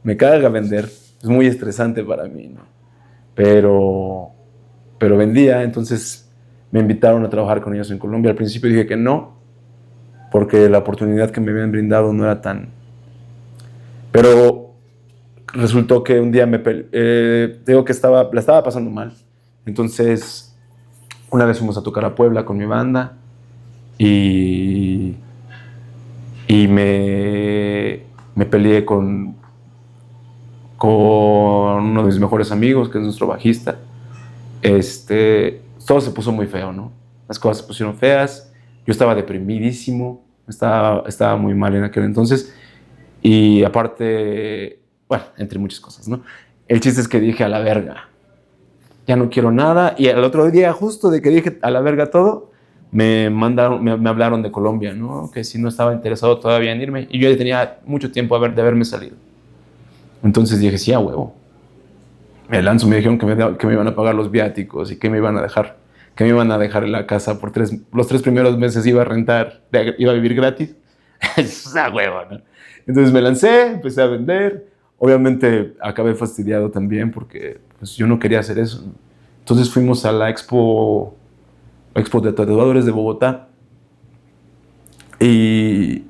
Me caga vender. Es muy estresante para mí, ¿no? Pero vendía, entonces me invitaron a trabajar con ellos en Colombia. Al principio dije que no, porque la oportunidad que me habían brindado no era tan... Pero resultó que un día digo que la estaba pasando mal. Entonces, una vez fuimos a tocar a Puebla con mi banda y me peleé con uno de mis mejores amigos, que es nuestro bajista. Todo se puso muy feo, ¿no? Las cosas se pusieron feas. Yo estaba deprimidísimo, estaba muy mal en aquel entonces. Y aparte, bueno, entre muchas cosas, ¿no? El chiste es que dije, a la verga, ya no quiero nada. Y el otro día, justo de que dije a la verga todo, me hablaron de Colombia, ¿no? Que si no estaba interesado todavía en irme. Y yo ya tenía mucho tiempo de haberme salido. Entonces dije, sí, a huevo. Me lanzo, me dijeron que me iban a pagar los viáticos y que me iban a dejar en la casa por los 3 primeros meses. Iba a rentar, iba a vivir gratis. Es a huevo, ¿no? Entonces me lancé, empecé a vender. Obviamente acabé fastidiado también porque pues, yo no quería hacer eso, ¿no? Entonces fuimos a la Expo de Tatuadores de Bogotá y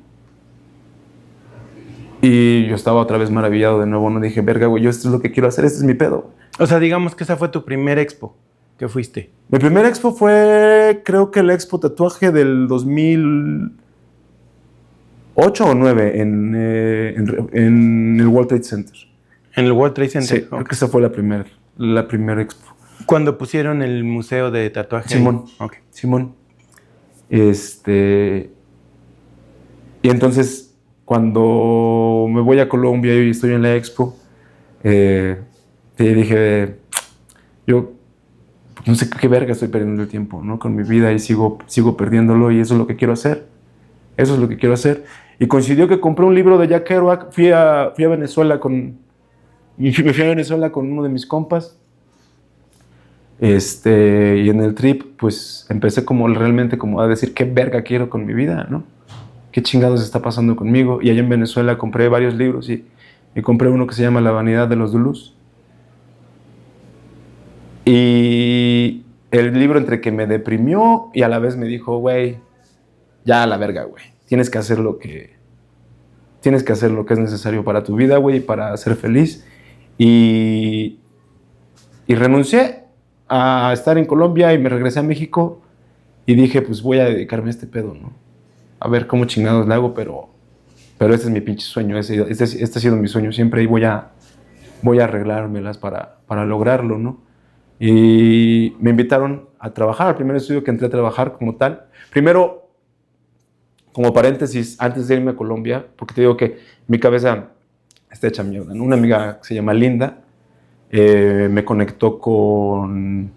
yo estaba otra vez maravillado de nuevo, ¿no? Dije, verga, güey, yo esto es lo que quiero hacer, este es mi pedo. O sea, digamos que esa fue tu primer expo que fuiste. Mi primer expo fue, creo que el Expo Tatuaje del 2008 o 2009 en el World Trade Center. ¿En el World Trade Center? Sí, creo que esa fue la primera expo. Cuando pusieron el museo de tatuaje. Simón. Okay. Simón. Y entonces, cuando me voy a Colombia y estoy en la expo, te dije, yo no sé qué verga estoy perdiendo el tiempo, ¿no? Con mi vida y sigo perdiéndolo y eso es lo que quiero hacer. Eso es lo que quiero hacer. Y coincidió que compré un libro de Jack Kerouac, fui a Venezuela con uno de mis compas. Y en el trip, pues, empecé realmente a decir qué verga quiero con mi vida, ¿no? ¿Qué chingados está pasando conmigo? Y allá en Venezuela compré varios libros y compré uno que se llama La vanidad de los Dulús. Y el libro entre que me deprimió y a la vez me dijo, güey, ya a la verga, güey. Tienes que hacer lo que es necesario para tu vida, güey, para ser feliz. Y renuncié a estar en Colombia y me regresé a México y dije, pues voy a dedicarme a este pedo, ¿no? A ver cómo chingados le hago, pero este es mi pinche sueño, este ha sido mi sueño siempre y voy a arreglármelas para lograrlo, ¿no? Y me invitaron a trabajar, al primer estudio que entré a trabajar como tal. Primero, como paréntesis, antes de irme a Colombia, porque te digo que mi cabeza está hecha mierda, ¿no? Una amiga que se llama Linda me conectó con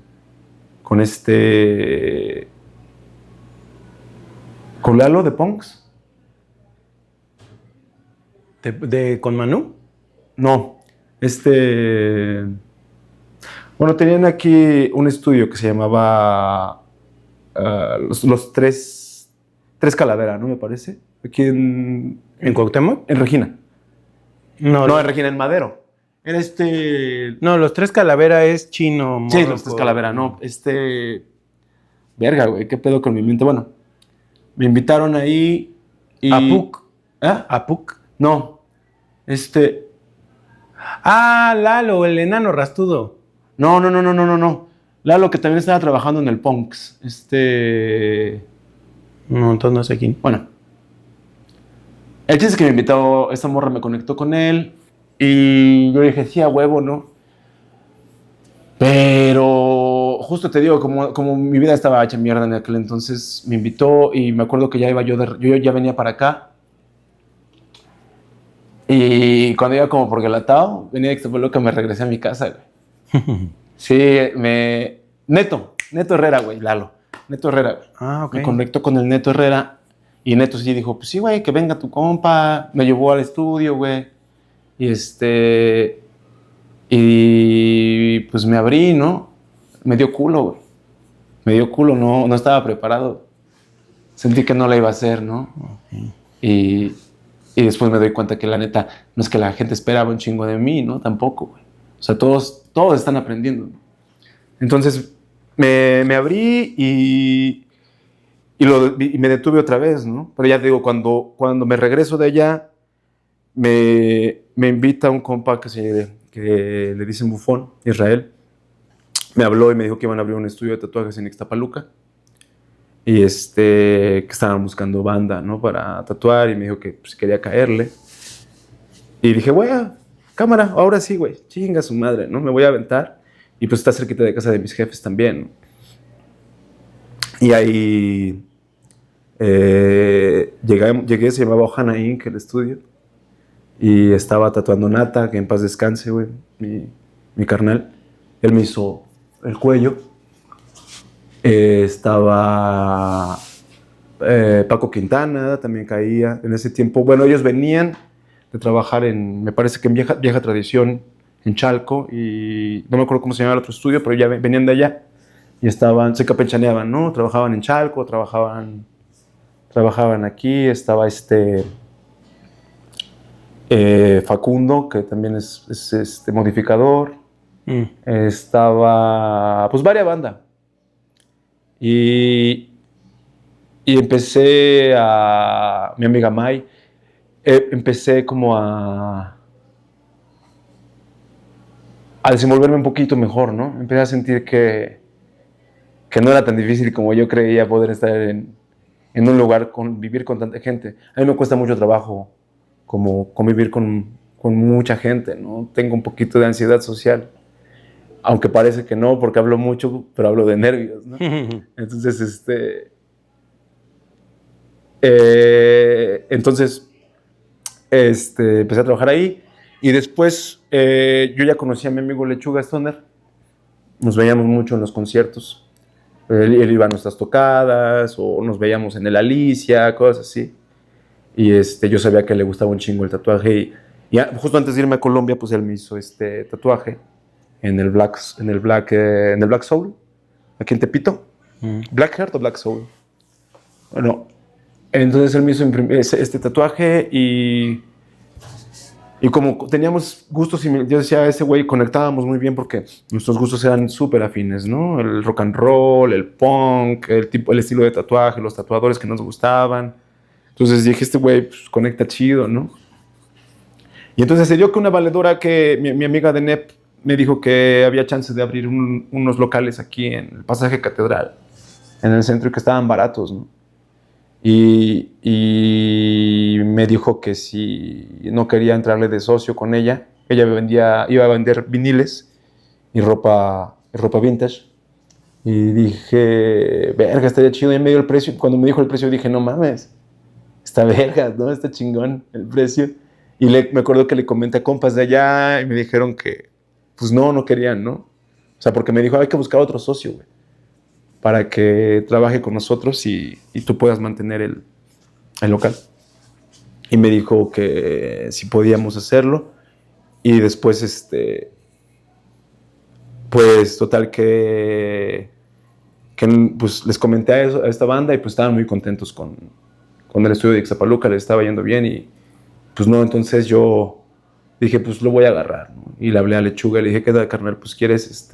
Lalo de Punks. ¿Con Manu? No, bueno, tenían aquí un estudio que se llamaba los tres Calaveras, ¿no? Me parece. Aquí ¿En Cuauhtémoc? En Regina. No, en Regina, en Madero. Era No, los 3 Calaveras es chino. Sí, los 3 Calaveras, no. Verga, güey, qué pedo con mi mente. Bueno, me invitaron ahí y... ¿Apuc? ¿Eh? ¿Apuc? No. Lalo, el enano rastudo. No. Lalo, que también estaba trabajando en el Punks. No, entonces no sé quién. Bueno. El chiste es que me invitó, esta morra me conectó con él y yo dije, sí, a huevo, ¿no? Pero justo te digo, como mi vida estaba hecha mierda en aquel entonces, me invitó y me acuerdo que yo ya venía para acá. Y cuando iba como por Galatao, venía de Ixtapaluca, me regresé a mi casa, güey. Sí, Neto Herrera, güey, Lalo. Neto Herrera, güey. Ok. Me conectó con el Neto Herrera y Neto sí dijo, pues sí, güey, que venga tu compa. Me llevó al estudio, güey. Y pues me abrí, ¿no? Me dio culo, güey. No estaba preparado. Sentí que no la iba a hacer, ¿no? Okay. Y después me doy cuenta que la neta, no es que la gente esperaba un chingo de mí, ¿no? Tampoco, güey. O sea, todos están aprendiendo, ¿no? Entonces, me abrí y me detuve otra vez, ¿no? Pero ya te digo, cuando me regreso de allá, me invita un compa que le dicen Bufón, Israel. Me habló y me dijo que iban a abrir un estudio de tatuajes en Ixtapaluca. Y que estaban buscando banda, ¿no? Para tatuar, y me dijo que pues, quería caerle. Y dije, cámara, ahora sí, güey, chinga su madre, ¿no? Me voy a aventar. Y pues está cerquita de casa de mis jefes también, ¿no? Y ahí llegué, se llamaba Ohana Inc., el estudio. Y estaba tatuando Nata, que en paz descanse, güey, mi carnal. Él me hizo el cuello. Estaba Paco Quintana, también caía en ese tiempo. Bueno, ellos venían de trabajar me parece que en vieja tradición, en Chalco, y no me acuerdo cómo se llamaba el otro estudio, pero ya venían de allá y se campechaneaban, ¿no? Trabajaban en Chalco, trabajaban aquí. Estaba Facundo, que también es modificador. Estaba, pues, varias bandas. Y empecé mi amiga Mai, empecé como a desenvolverme un poquito mejor, ¿no? Empecé a sentir que no era tan difícil como yo creía poder estar en un lugar, vivir con tanta gente. A mí me cuesta mucho trabajo como convivir con mucha gente, ¿no? Tengo un poquito de ansiedad social, aunque parece que no, porque hablo mucho, pero hablo de nervios, ¿no? Entonces, empecé a trabajar ahí, y después yo ya conocí a mi amigo Lechuga Stoner. Nos veíamos mucho en los conciertos. Él iba a nuestras tocadas, o nos veíamos en el Alicia, cosas así. Y yo sabía que le gustaba un chingo el tatuaje, y justo antes de irme a Colombia, pues él me hizo este tatuaje en el Black Soul, aquí en Tepito. Black Heart o Black Soul. Bueno, entonces él me hizo este tatuaje, y como teníamos gustos similares, yo decía, ese güey conectábamos muy bien porque nuestros gustos eran súper afines, ¿no? El rock and roll, el punk, el estilo de tatuaje, los tatuadores que nos gustaban. Entonces dije, este güey pues, conecta chido, ¿no? Y entonces se dio que una valedora, que mi amiga de NEP me dijo que había chance de abrir unos locales aquí en el Pasaje Catedral, en el centro, y que estaban baratos, ¿no? Y me dijo que si no quería entrarle de socio con ella iba a vender viniles y ropa vintage. Y dije, verga, estaría chido. Y me dio el precio. Cuando me dijo el precio dije, no mames, está verga, ¿no? Está chingón el precio. Y me acuerdo que le comenté a compas de allá y me dijeron que, pues no querían, ¿no? O sea, porque me dijo, hay que buscar otro socio, güey, para que trabaje con nosotros y tú puedas mantener el local. Y me dijo que si podíamos hacerlo. Y después, pues total que pues les comenté a esta banda, y pues estaban muy contentos con el estudio de Ixtapaluca, les estaba yendo bien, y pues no, entonces yo dije, pues lo voy a agarrar, ¿no? Y le hablé a Lechuga y le dije, ¿qué tal, carnal? Pues quieres,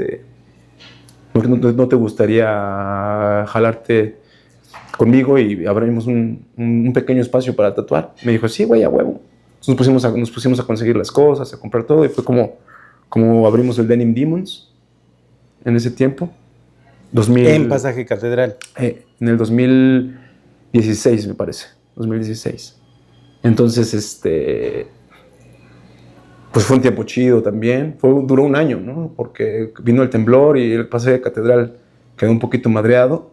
¿no te gustaría jalarte conmigo y abrimos un pequeño espacio para tatuar? Me dijo, sí, güey, a huevo. Entonces nos pusimos a conseguir las cosas, a comprar todo, y fue como abrimos el Denim Demons en ese tiempo. En Pasaje Catedral. En el 2016, me parece. 2016. Entonces, pues fue un tiempo chido también. Duró un año, ¿no? Porque vino el temblor y el Pasaje Catedral quedó un poquito madreado.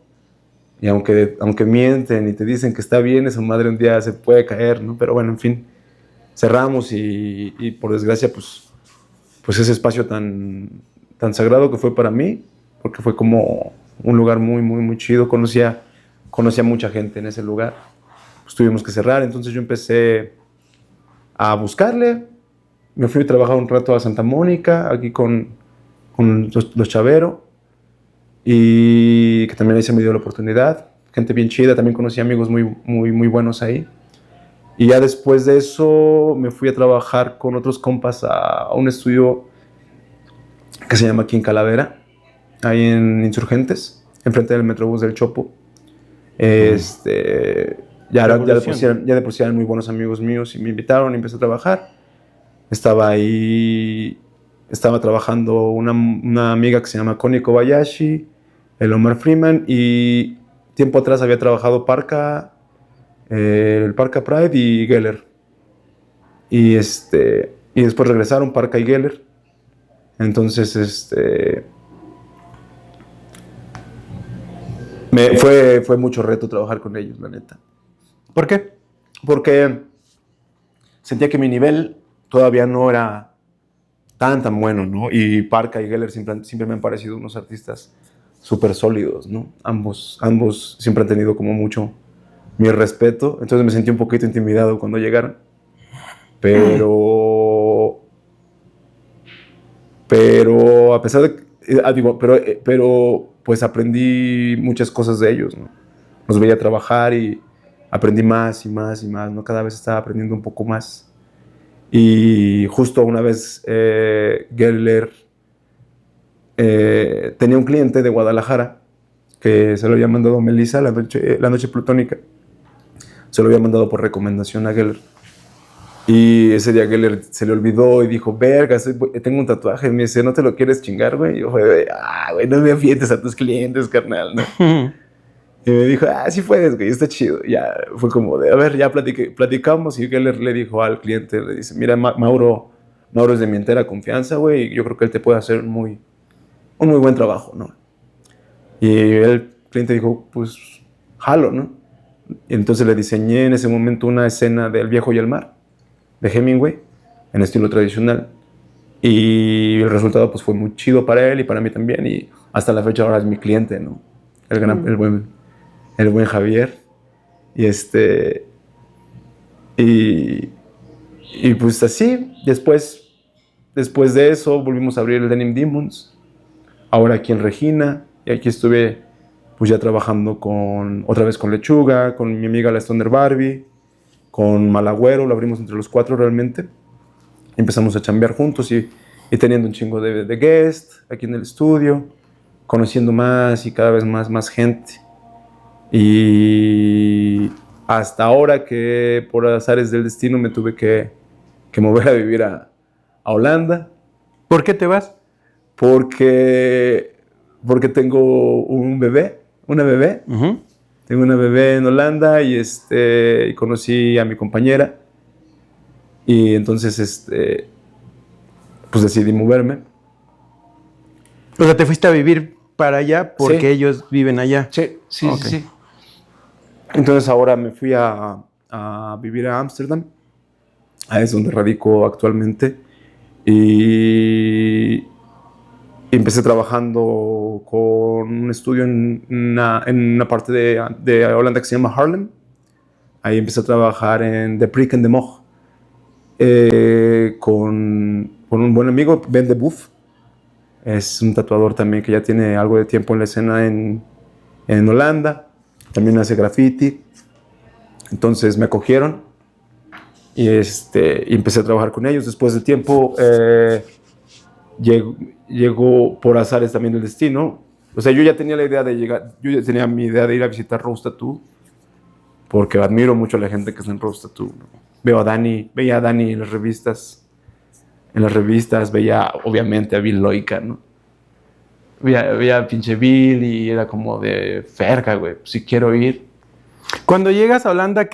Y aunque mienten y te dicen que está bien, esa madre un día se puede caer, ¿no? Pero bueno, en fin, cerramos, y por desgracia, pues ese espacio tan sagrado que fue para mí, porque fue como un lugar muy, muy, muy chido. Conocí a mucha gente en ese lugar. Pues tuvimos que cerrar, entonces yo empecé a buscarle. Me fui a trabajar un rato a Santa Mónica, aquí con los Chavero, y que también ahí se me dio la oportunidad. Gente bien chida, también conocí amigos muy, muy, muy buenos ahí. Y ya después de eso me fui a trabajar con otros compas a un estudio que se llama aquí en Calavera, ahí en Insurgentes, enfrente del Metrobús del Chopo. Ya de por sí eran muy buenos amigos míos y me invitaron y empecé a trabajar. Estaba trabajando una amiga que se llama Connie Kobayashi, el Omar Freeman, y tiempo atrás había trabajado el Parca Pride y Geller. Y después regresaron Parca y Geller. Entonces, fue mucho reto trabajar con ellos, la neta. ¿Por qué? Porque sentía que mi nivel todavía no era tan bueno, ¿no? Y Parca y Geller siempre me han parecido unos artistas súper sólidos, ¿no? Ambos siempre han tenido como mucho mi respeto. Entonces me sentí un poquito intimidado cuando llegaron. Pero a pesar de... pero pues aprendí muchas cosas de ellos, ¿no? Los veía trabajar y aprendí más y más y más, ¿no? Cada vez estaba aprendiendo un poco más. Y justo una vez Geller tenía un cliente de Guadalajara que se lo había mandado Melissa, la noche plutónica. Se lo había mandado por recomendación a Geller. Y ese día Geller se le olvidó y dijo, verga, tengo un tatuaje. Y me dice, ¿no te lo quieres chingar, güey? Y yo, güey, no me afientes a tus clientes, carnal, ¿no? Y me dijo, sí puedes, güey, está chido. Ya fue como de, a ver, ya platicamos. Y Geller le dijo al cliente, le dice, mira, Mauro es de mi entera confianza, güey. Y yo creo que él te puede hacer un muy buen trabajo, ¿no? Y el cliente dijo, pues, jalo, ¿no? Y entonces le diseñé en ese momento una escena del Viejo y el Mar, de Hemingway, en estilo tradicional. Y el resultado pues fue muy chido para él y para mí también. Y hasta la fecha ahora es mi cliente, ¿no? El buen Javier. Y y pues así, después de eso volvimos a abrir el Denim Demons. Ahora aquí en Regina. Y aquí estuve pues ya trabajando otra vez con Lechuga, con mi amiga la Stoner Barbie, con Malagüero, lo abrimos entre los 4 realmente. Empezamos a chambear juntos y teniendo un chingo de guest aquí en el estudio, conociendo más y cada vez más gente. Y hasta ahora que por azares del destino me tuve que mover a vivir a Holanda. ¿Por qué te vas? Porque tengo una bebé. Uh-huh. Tengo una bebé en Holanda y conocí a mi compañera. Y entonces, pues decidí moverme. O sea, te fuiste a vivir para allá porque Sí. ellos viven allá. Sí. Okay. Sí. Entonces ahora me fui a vivir a Ámsterdam. Ahí es donde radico actualmente. Y empecé trabajando con un estudio en una parte de Holanda que se llama Haarlem. Ahí empecé a trabajar en The Prick and the Mog con un buen amigo, Ben de Boef. Es un tatuador también que ya tiene algo de tiempo en la escena en Holanda. También hace graffiti. Entonces me acogieron y empecé a trabajar con ellos. Después de tiempo llegó por azares también el destino. O sea, yo ya tenía la idea de llegar, yo ya tenía mi idea de ir a visitar Rose Tattoo, porque admiro mucho a la gente que está en Rose Tattoo, ¿no? Veía a Dani en las revistas, veía obviamente a Bill Loica, ¿no? Veía a pinche Bill y era como de verga, güey, si quiero ir. Cuando llegas a Holanda,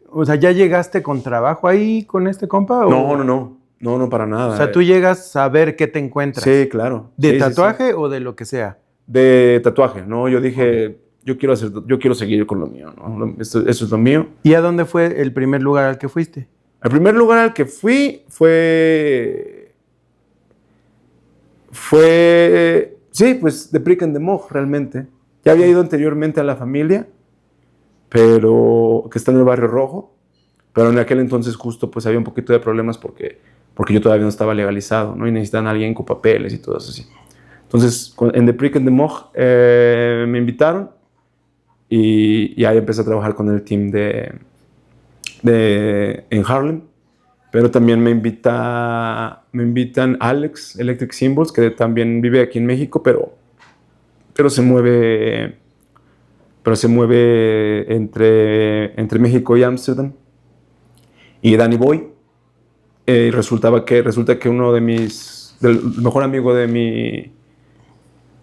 o sea, ¿ya llegaste con trabajo ahí con este compa? No, para nada. O sea, tú llegas a ver qué te encuentras. Sí, claro. ¿De sí, tatuaje sí. o de lo que sea? De tatuaje, ¿no? Yo dije, yo quiero seguir con lo mío, ¿no? Eso es lo mío. ¿Y a dónde fue el primer lugar al que fuiste? El primer lugar al que fui fue sí, pues The Prick and the Mog, realmente. Ya había ido anteriormente a La Familia, pero que está en el Barrio Rojo, pero en aquel entonces justo pues había un poquito de problemas porque yo todavía no estaba legalizado, ¿no? Y necesitan a alguien con papeles y todo eso así. Entonces, en The Prick and the Mog me invitaron y ahí empecé a trabajar con el team de en Harlem, pero también me invitan Alex Electric Symbols, que también vive aquí en México, pero se mueve entre México y Ámsterdam. Y Danny Boy, resulta que uno del mejor amigo de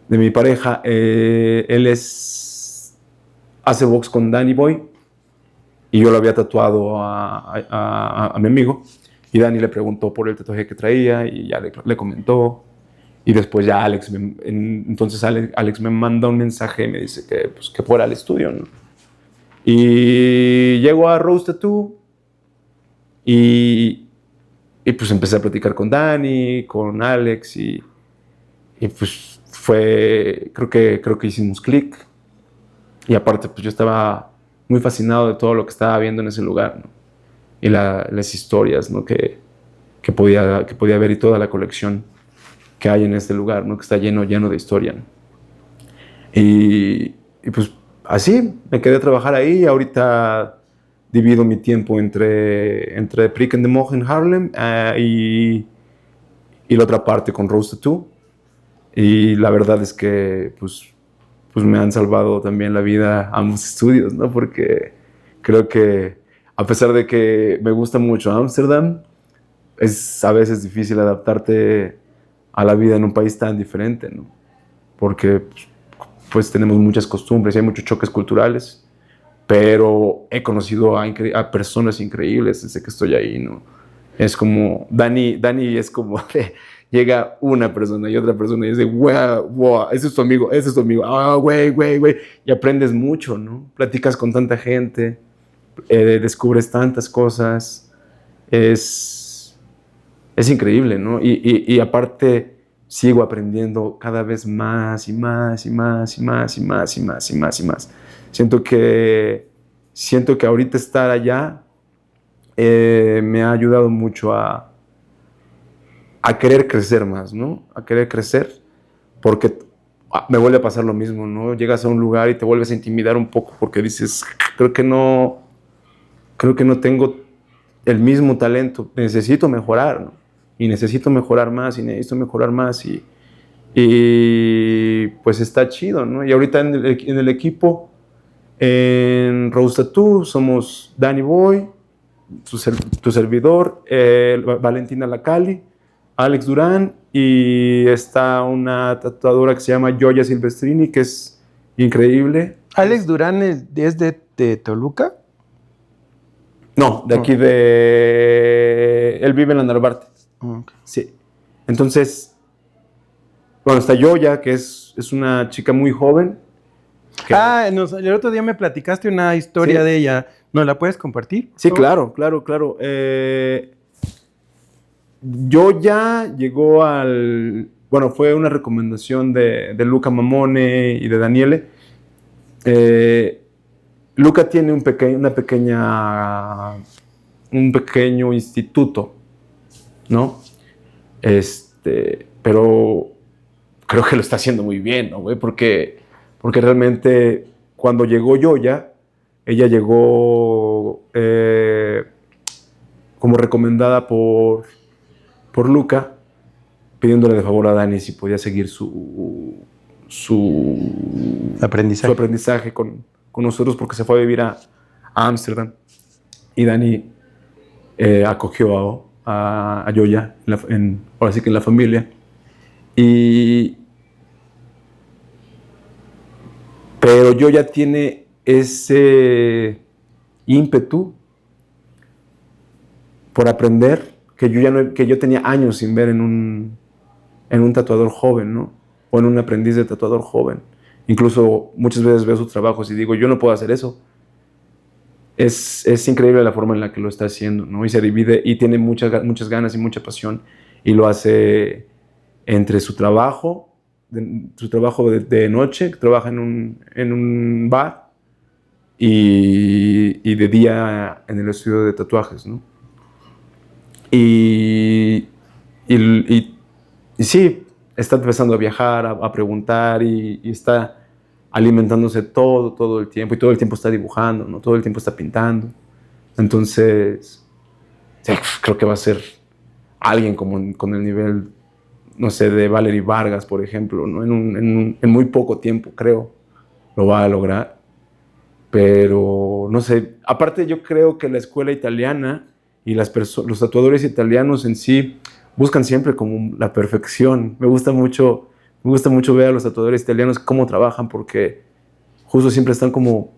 mi pareja, él hace box con Danny Boy, y yo lo había tatuado a mi amigo, y Danny le preguntó por el tatuaje que traía, y ya le comentó, y después ya Alex me manda un mensaje y me dice que fuera al estudio, ¿no? Y llego a Rose Tattoo, y pues empecé a platicar con Danny, con Alex, y pues creo que hicimos clic. Y aparte, pues yo estaba muy fascinado de todo lo que estaba viendo en ese lugar, ¿no? Y las historias, ¿no? que podía ver, y toda la colección que hay en este lugar, ¿no? Que está lleno de historia, ¿no? Y pues así me quedé a trabajar ahí, y ahorita divido mi tiempo entre Prick and the Mog en Harlem, y la otra parte con Rose Tattoo. Y la verdad es que pues me han salvado también la vida ambos estudios, ¿no? Porque creo que a pesar de que me gusta mucho Ámsterdam, es a veces difícil adaptarte a la vida en un país tan diferente, ¿no? Porque pues tenemos muchas costumbres y hay muchos choques culturales, pero he conocido a personas increíbles desde que estoy ahí, ¿no? Es como, Dani es como llega una persona y otra persona y dice, wow, ese es tu amigo, güey, y aprendes mucho, ¿no? Platicas con tanta gente, descubres tantas cosas, es increíble, ¿no? Y aparte sigo aprendiendo cada vez más y más. Siento que ahorita estar allá me ha ayudado mucho a querer crecer más, ¿no? A querer crecer, porque me vuelve a pasar lo mismo, ¿no? Llegas a un lugar y te vuelves a intimidar un poco porque dices, creo que no tengo el mismo talento, necesito mejorar, ¿no? Y necesito mejorar más, y pues está chido, ¿no? Y ahorita en el equipo, en Rose Tattoo, somos Danny Boy, tu servidor, Valentina Lacali, Alex Durán, y está una tatuadora que se llama Joya Silvestrini, que es increíble. ¿Alex Durán es de Toluca? No, de aquí él vive en la Narvarte. Okay. Sí. Entonces, bueno, está Joya, que es una chica muy joven. El otro día me platicaste una historia de ella. ¿Nos la puedes compartir? Sí, claro. Joya llegó fue una recomendación de Luca Mamone y de Daniele. Luca tiene un pequeño instituto, ¿no? Pero creo que lo está haciendo muy bien, ¿no, güey? Porque realmente cuando llegó Joya, ella llegó como recomendada por Luca, pidiéndole de favor a Dani si podía seguir su aprendizaje con nosotros, porque se fue a vivir a Ámsterdam. Y Dani acogió a Joya, ahora sí que en la familia. Pero Joya tiene ese ímpetu por aprender que yo tenía años sin ver en un tatuador joven, ¿no? O en un aprendiz de tatuador joven. Incluso muchas veces veo sus trabajos y digo, yo no puedo hacer eso. Es increíble la forma en la que lo está haciendo, ¿no? Y se divide y tiene muchas ganas y mucha pasión, y lo hace entre su trabajo de noche, que trabaja en un bar, y de día en el estudio de tatuajes, ¿no? Y sí, está empezando a viajar, a preguntar, y está alimentándose todo el tiempo, y todo el tiempo está dibujando, ¿no? Todo el tiempo está pintando. Entonces, sí, creo que va a ser alguien como con el nivel, no sé, de Valerie Vargas, por ejemplo, ¿no? En muy poco tiempo, creo, lo va a lograr. Pero, no sé, aparte yo creo que la escuela italiana y los tatuadores italianos en sí buscan siempre como la perfección. Me gusta mucho ver a los tatuadores italianos cómo trabajan, porque justo siempre están como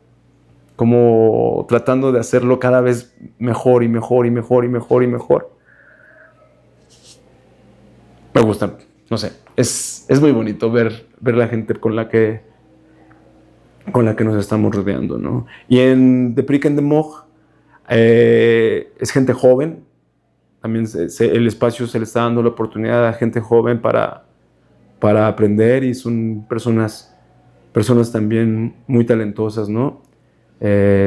tratando de hacerlo cada vez mejor y mejor y mejor y mejor y mejor. Me gusta, no sé, es muy bonito ver la gente con la que nos estamos rodeando, ¿no? Y en The Prick and the Mog es gente joven, también el espacio se le está dando la oportunidad a gente joven para aprender, y son personas también muy talentosas, ¿no?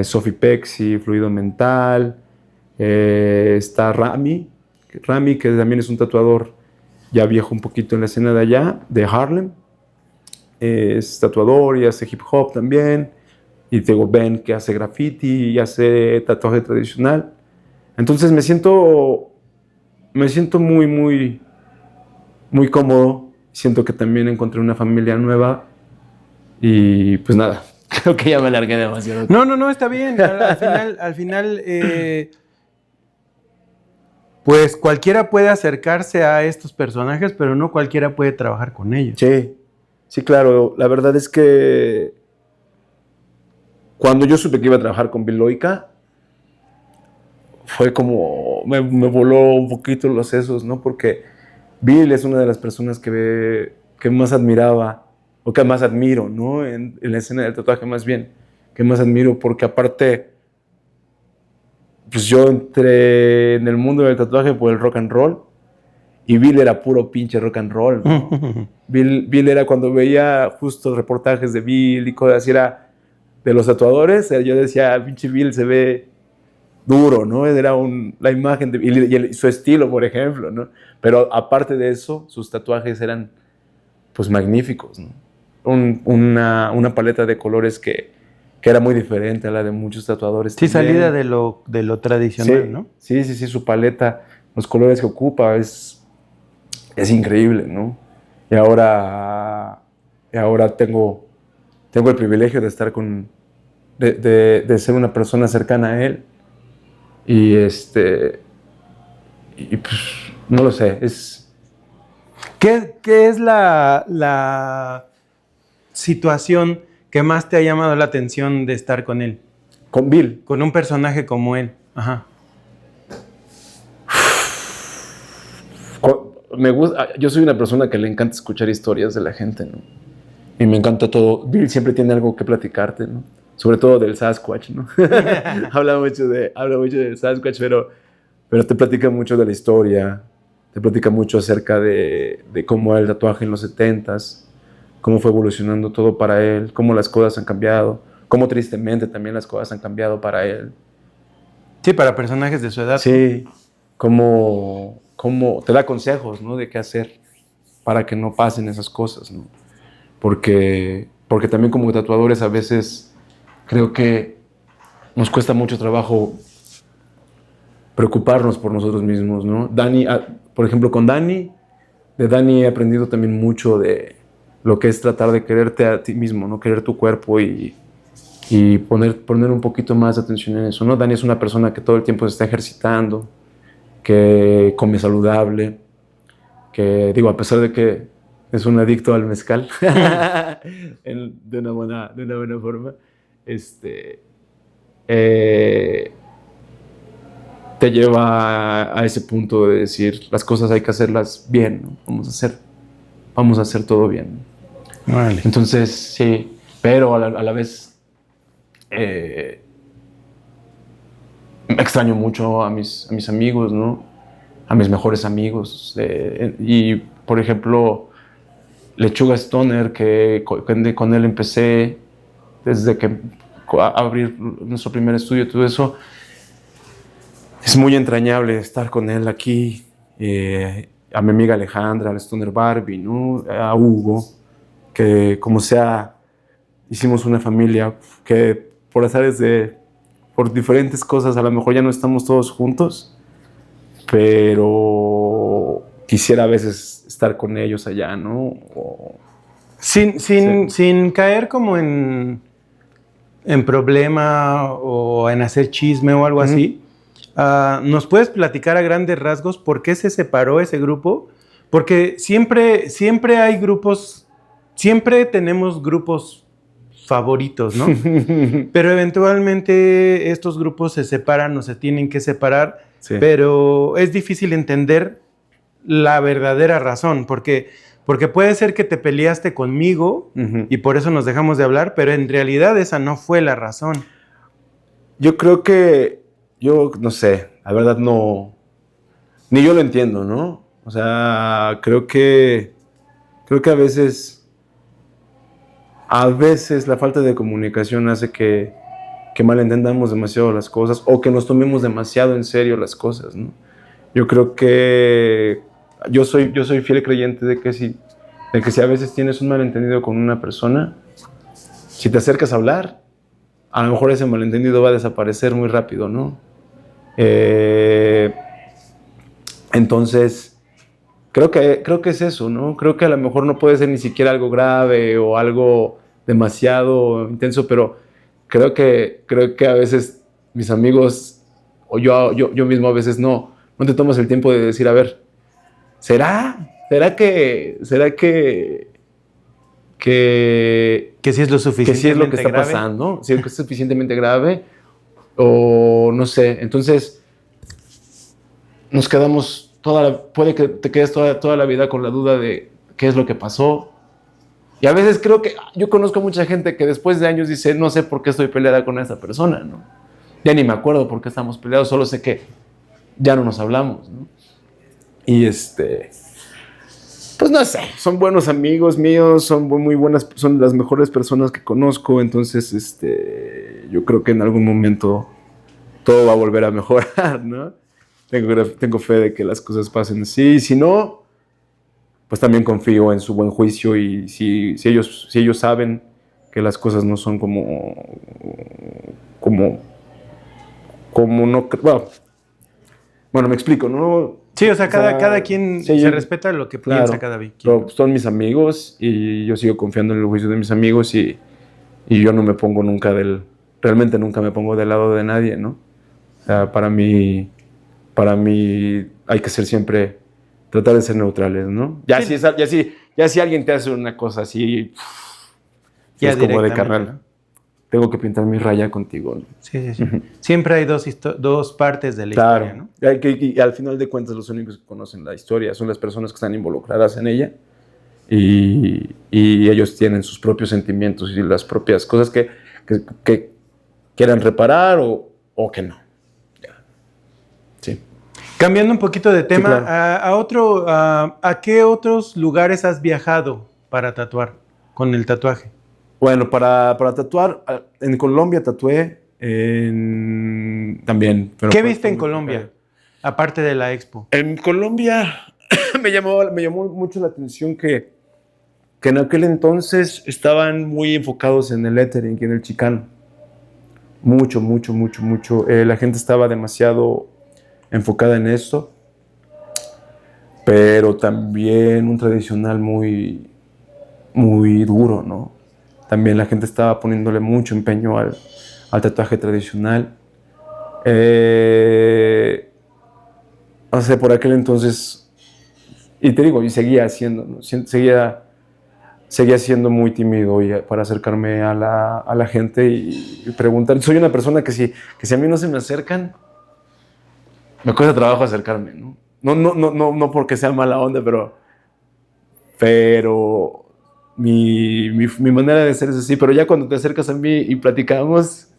Sophie Pexi, Fluido Mental, está Rami, que también es un tatuador ya viejo un poquito en la escena de allá, de Harlem. Es tatuador y hace hip hop también. Y tengo Ben, que hace graffiti y hace tatuaje tradicional. Entonces me siento muy, muy, muy cómodo. Siento que también encontré una familia nueva. Y pues nada, creo que ya me alargué demasiado. No, está bien. Al final, pues cualquiera puede acercarse a estos personajes, pero no cualquiera puede trabajar con ellos. Sí, claro. La verdad es que cuando yo supe que iba a trabajar con Bill Loica, fue como, me voló un poquito los sesos, ¿no? Porque Bill es una de las personas que más admiraba, o que más admiro, ¿no? En la escena del tatuaje, más bien, que más admiro, porque aparte, pues yo entré en el mundo del tatuaje por el rock and roll, y Bill era puro pinche rock and roll, ¿no? Bill era, cuando veía justo reportajes de Bill y cosas así, era de los tatuadores, yo decía, pinche Bill se ve duro, ¿no? Era la imagen de y su estilo, por ejemplo, ¿no? Pero aparte de eso, sus tatuajes eran, pues, magníficos, ¿no? Una paleta de colores que era muy diferente a la de muchos tatuadores. Sí, también. salida de lo tradicional, Sí, ¿no? sí, su paleta, los colores que ocupa, es increíble, ¿no? Y ahora tengo el privilegio de estar de ser una persona cercana a él. Y pues, no lo sé, ¿Qué es la situación que más te ha llamado la atención de estar con él? con Bill. Con un personaje como él. Ajá. Me gusta, yo soy una persona que le encanta escuchar historias de la gente, ¿no? Y me encanta todo. Bill siempre tiene algo que platicarte, ¿no? Sobre todo del Sasquatch, ¿no? habla mucho del Sasquatch, pero te platica mucho de la historia, te platica mucho acerca de cómo era el tatuaje en los 70s, cómo fue evolucionando todo para él, cómo las cosas han cambiado, cómo tristemente también las cosas han cambiado para él. Sí, para personajes de su edad. Sí, cómo te da consejos, ¿no? De qué hacer para que no pasen esas cosas, ¿no? Porque también como tatuadores a veces creo que nos cuesta mucho trabajo preocuparnos por nosotros mismos, ¿no? Dani, por ejemplo, de Dani he aprendido también mucho de lo que es tratar de quererte a ti mismo, ¿no? Querer tu cuerpo y poner un poquito más de atención en eso, ¿no? Dani es una persona que todo el tiempo se está ejercitando, que come saludable, que, digo, a pesar de que es un adicto al mezcal, de una buena forma, te lleva a ese punto de decir, las cosas hay que hacerlas bien, ¿no? Vamos a hacer todo bien. Vale. Entonces, sí, pero a la vez extraño mucho a mis amigos, ¿no? A mis mejores amigos. Y, por ejemplo, Lechuga Stoner, que con él empecé desde que abrir nuestro primer estudio, todo eso. Es muy entrañable estar con él aquí. A mi amiga Alejandra, a la Stoner Barbie, ¿no? A Hugo, que como sea, hicimos una familia que por por diferentes cosas, a lo mejor ya no estamos todos juntos, pero quisiera a veces estar con ellos allá, ¿no? Sin caer como en problema o en hacer chisme o algo así, ¿nos puedes platicar a grandes rasgos por qué se separó ese grupo? Porque siempre hay grupos, siempre tenemos grupos favoritos, ¿no? Pero eventualmente estos grupos se separan o se tienen que separar, Sí. pero es difícil entender la verdadera razón, porque puede ser que te peleaste conmigo y por eso nos dejamos de hablar, pero en realidad esa no fue la razón. Yo creo que, yo no sé, la verdad no, ni yo lo entiendo, ¿no? O sea, creo que a veces la falta de comunicación hace que malentendamos demasiado las cosas o que nos tomemos demasiado en serio las cosas, ¿no? Yo creo que yo soy fiel creyente de que si a veces tienes un malentendido con una persona, si te acercas a hablar, a lo mejor ese malentendido va a desaparecer muy rápido, ¿no? Entonces, creo que es eso, ¿no? Creo que a lo mejor no puede ser ni siquiera algo grave o algo demasiado intenso, pero creo que a veces mis amigos o yo mismo a veces no te tomas el tiempo de decir, a ver, ¿será que sí es lo suficientemente que sí es lo que está grave? pasando, si es que es suficientemente grave o no sé? Entonces nos quedamos puede que te quedes toda la vida con la duda de qué es lo que pasó. Y a veces creo que yo conozco mucha gente que después de años dice, no sé por qué estoy peleada con esta persona, ¿no? Ya ni me acuerdo por qué estamos peleados, solo sé que ya no nos hablamos, ¿no? Y pues no sé, son buenos amigos míos, son muy buenas, son las mejores personas que conozco, entonces yo creo que en algún momento todo va a volver a mejorar, ¿no? Tengo fe de que las cosas pasen así, si no, pues también confío en su buen juicio y si ellos saben que las cosas no son como no, bueno, me explico, ¿no? Sí, o sea, cada quien sí, se respeta lo que piensa cada quien. Pero son mis amigos y yo sigo confiando en el juicio de mis amigos y yo no me pongo realmente nunca me pongo del lado de nadie, ¿no? O sea, para mí hay que ser siempre, tratar de ser neutrales, ¿no? Ya si alguien te hace una cosa así, ya es como de directamente, carnal. ¿no? Tengo que pintar mi raya contigo, ¿no? Sí. Siempre hay dos partes de la Claro. historia, ¿no? Y al final de cuentas los únicos que conocen la historia son las personas que están involucradas en ella y ellos tienen sus propios sentimientos y las propias cosas que quieran reparar o que no. Ya. Sí. Cambiando un poquito de tema, Sí, claro. ¿a qué otros lugares has viajado para tatuar con el tatuaje? Bueno, para tatuar, en Colombia tatué también. Pero ¿Qué viste en Colombia, aparte de la expo? En Colombia me llamó mucho la atención que en aquel entonces estaban muy enfocados en el lettering y en el chicano. Mucho. La gente estaba demasiado enfocada en esto, pero también un tradicional muy duro, ¿no? También la gente estaba poniéndole mucho empeño al tatuaje tradicional. No sé, por aquel entonces, y te digo, y seguía haciendo, ¿no? seguía siendo muy tímido para acercarme a la gente y preguntar. Soy una persona que si a mí no se me acercan, me cuesta trabajo acercarme, ¿no? No porque sea mala onda, pero mi manera de ser es así. Pero ya cuando te acercas a mí y platicamos,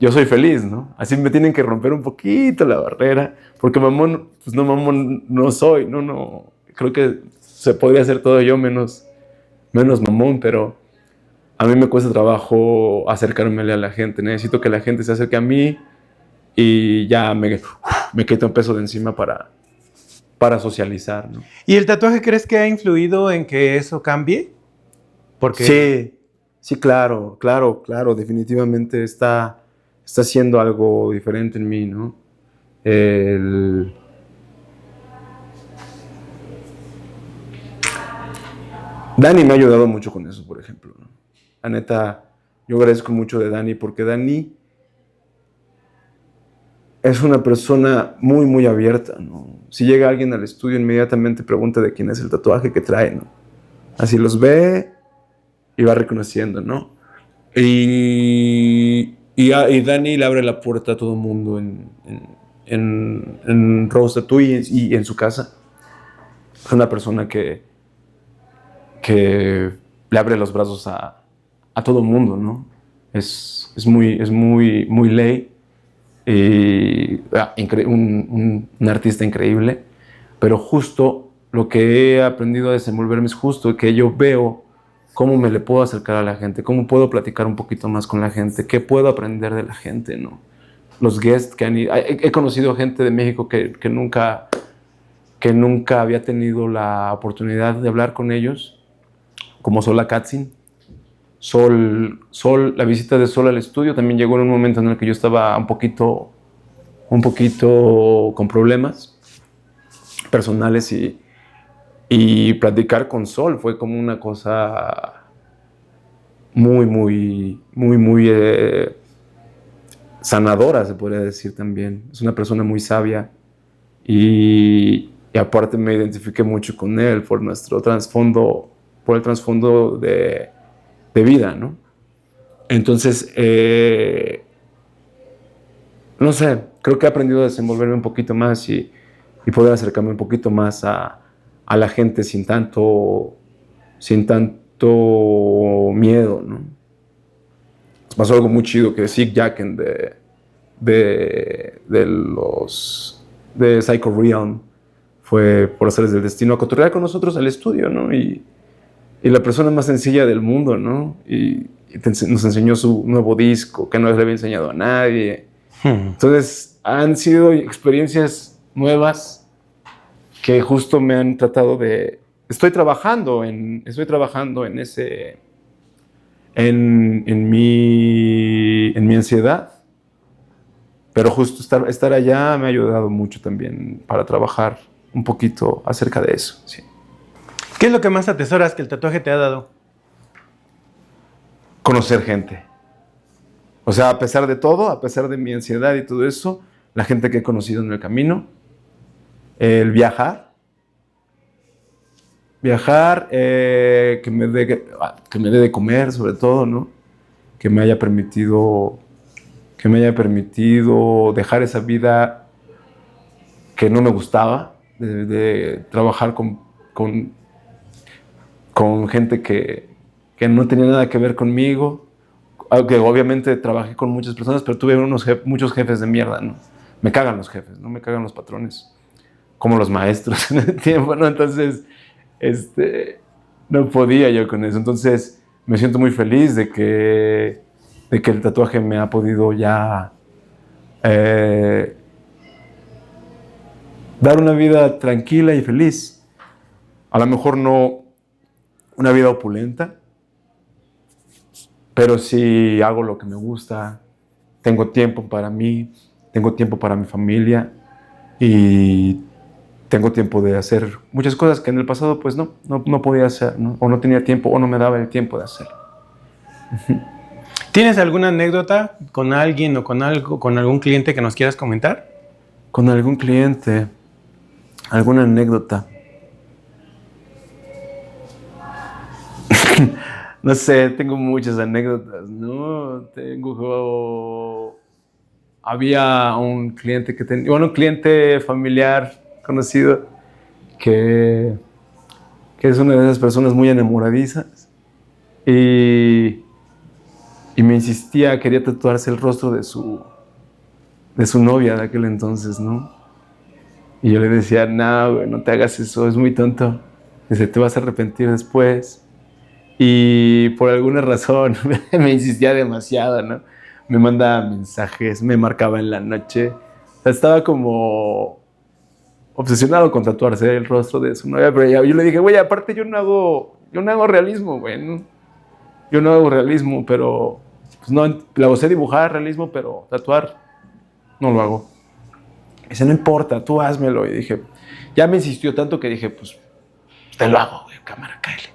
yo soy feliz, ¿no? Así me tienen que romper un poquito la barrera, porque mamón, pues no, mamón no soy, no. Creo que se podría hacer todo yo menos mamón, pero a mí me cuesta trabajo acercármele a la gente. Necesito que la gente se acerque a mí y ya me quito un peso de encima para socializar, ¿no? ¿Y el tatuaje crees que ha influido en que eso cambie? Porque Sí, claro, definitivamente está está haciendo algo diferente en mí, ¿no? Dani me ha ayudado mucho con eso, por ejemplo, ¿no? La neta, yo agradezco mucho de Dani porque Dani es una persona muy, muy abierta, ¿no? Si llega alguien al estudio, inmediatamente pregunta de quién es el tatuaje que trae, ¿no? Así los ve y va reconociendo, ¿no? Y Dani le abre la puerta a todo el mundo en Rose Tattoo y en su casa. Es una persona que le abre los brazos a todo el mundo, ¿no? Es muy ley. Un artista increíble, pero justo lo que he aprendido a desenvolverme es justo que yo veo cómo me le puedo acercar a la gente, cómo puedo platicar un poquito más con la gente, qué puedo aprender de la gente, ¿no? Los guests que han ido, he conocido gente de México que nunca había tenido la oportunidad de hablar con ellos, como Sol Katzin. Sol, la visita de Sol al estudio también llegó en un momento en el que yo estaba un poquito con problemas personales y platicar con Sol fue como una cosa muy sanadora, se podría decir también. Es una persona muy sabia y aparte me identifiqué mucho con él por nuestro trasfondo, por el trasfondo de vida, ¿no? Entonces, no sé, creo que he aprendido a desenvolverme un poquito más y poder acercarme un poquito más a la gente sin tanto miedo, ¿no? Pasó algo muy chido que Zig Jacken de Psycho Realm fue por azares del destino a cotorrear con nosotros al estudio, ¿no? Y la persona más sencilla del mundo, ¿no? Y nos enseñó su nuevo disco que no le había enseñado a nadie. Entonces, han sido experiencias nuevas que justo me han tratado de... Estoy trabajando en ese... En mi ansiedad. Pero justo estar allá me ha ayudado mucho también para trabajar un poquito acerca de eso, sí. ¿Qué es lo que más atesoras que el tatuaje te ha dado? Conocer gente. O sea, a pesar de todo, a pesar de mi ansiedad y todo eso, la gente que he conocido en el camino, el viajar, que me dé de comer sobre todo, ¿no? Que me haya permitido dejar esa vida que no me gustaba, de trabajar con gente que no tenía nada que ver conmigo, aunque obviamente trabajé con muchas personas, pero tuve muchos jefes de mierda, ¿no? Me cagan los jefes, ¿no? Me cagan los patrones, como los maestros en el tiempo, ¿no? Entonces, no podía yo con eso. Entonces, me siento muy feliz de que el tatuaje me ha podido ya dar una vida tranquila y feliz. A lo mejor no una vida opulenta, pero sí hago lo que me gusta, tengo tiempo para mí, tengo tiempo para mi familia y tengo tiempo de hacer muchas cosas que en el pasado pues no podía hacer, ¿no? O no tenía tiempo o no me daba el tiempo de hacer. ¿Tienes alguna anécdota con alguien o con algún cliente que nos quieras comentar? Con algún cliente, alguna anécdota. No sé, tengo muchas anécdotas, ¿no? Había un cliente un cliente familiar conocido que es una de esas personas muy enamoradizas y me insistía, quería tatuarse el rostro de su novia de aquel entonces, ¿no? Y yo le decía, no, güey, no te hagas eso, es muy tonto. Dice, te vas a arrepentir después. Y por alguna razón me insistía demasiado, ¿no? Me mandaba mensajes, me marcaba en la noche. O sea, estaba como obsesionado con tatuarse el rostro de su novia. Pero yo le dije, güey, aparte yo no hago realismo, güey, ¿no? Yo no hago realismo, pero pues no, luego sé dibujar, realismo, pero tatuar no lo hago. Dice, no importa, tú házmelo. Y dije, ya me insistió tanto que dije, pues te lo hago, güey, cámara, cáele.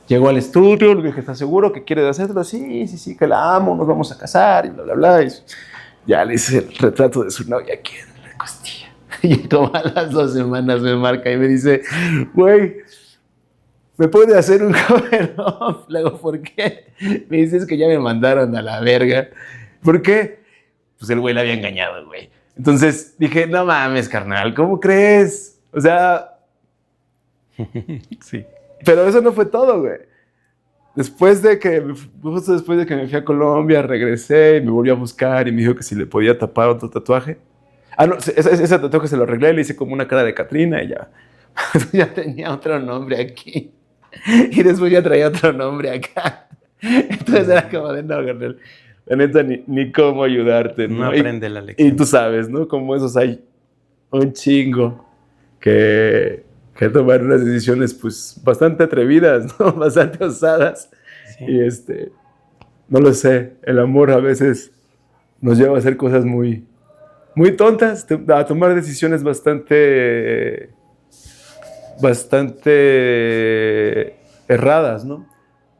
Llegó al estudio, le dije, ¿estás seguro que quieres hacerlo? Sí, que la amo, nos vamos a casar y bla, bla, bla. Y ya le hice el retrato de su novia aquí en la costilla. Y como a las 2 semanas me marca y me dice, güey, ¿me puede hacer un cover up? Le digo, ¿por qué? Me dice, es que ya me mandaron a la verga. ¿Por qué? Pues el güey la había engañado, güey. Entonces dije, no mames, carnal, ¿cómo crees? O sea... Sí. Pero eso no fue todo, güey. Justo después de que me fui a Colombia, regresé y me volvió a buscar y me dijo que si le podía tapar otro tatuaje. Ah, no, ese tatuaje se lo arreglé, le hice como una cara de Catrina y ya. Ya tenía otro nombre aquí. Y después ya traía otro nombre acá. Entonces era como de, no, carnal, la neta, ni cómo ayudarte, ¿no? No aprende la lección. Y tú sabes, ¿no? Como esos hay un chingo que tomar unas decisiones, pues, bastante atrevidas, ¿no? Bastante osadas. Sí. Y no lo sé, el amor a veces nos lleva a hacer cosas muy, muy tontas, a tomar decisiones bastante erradas, ¿no?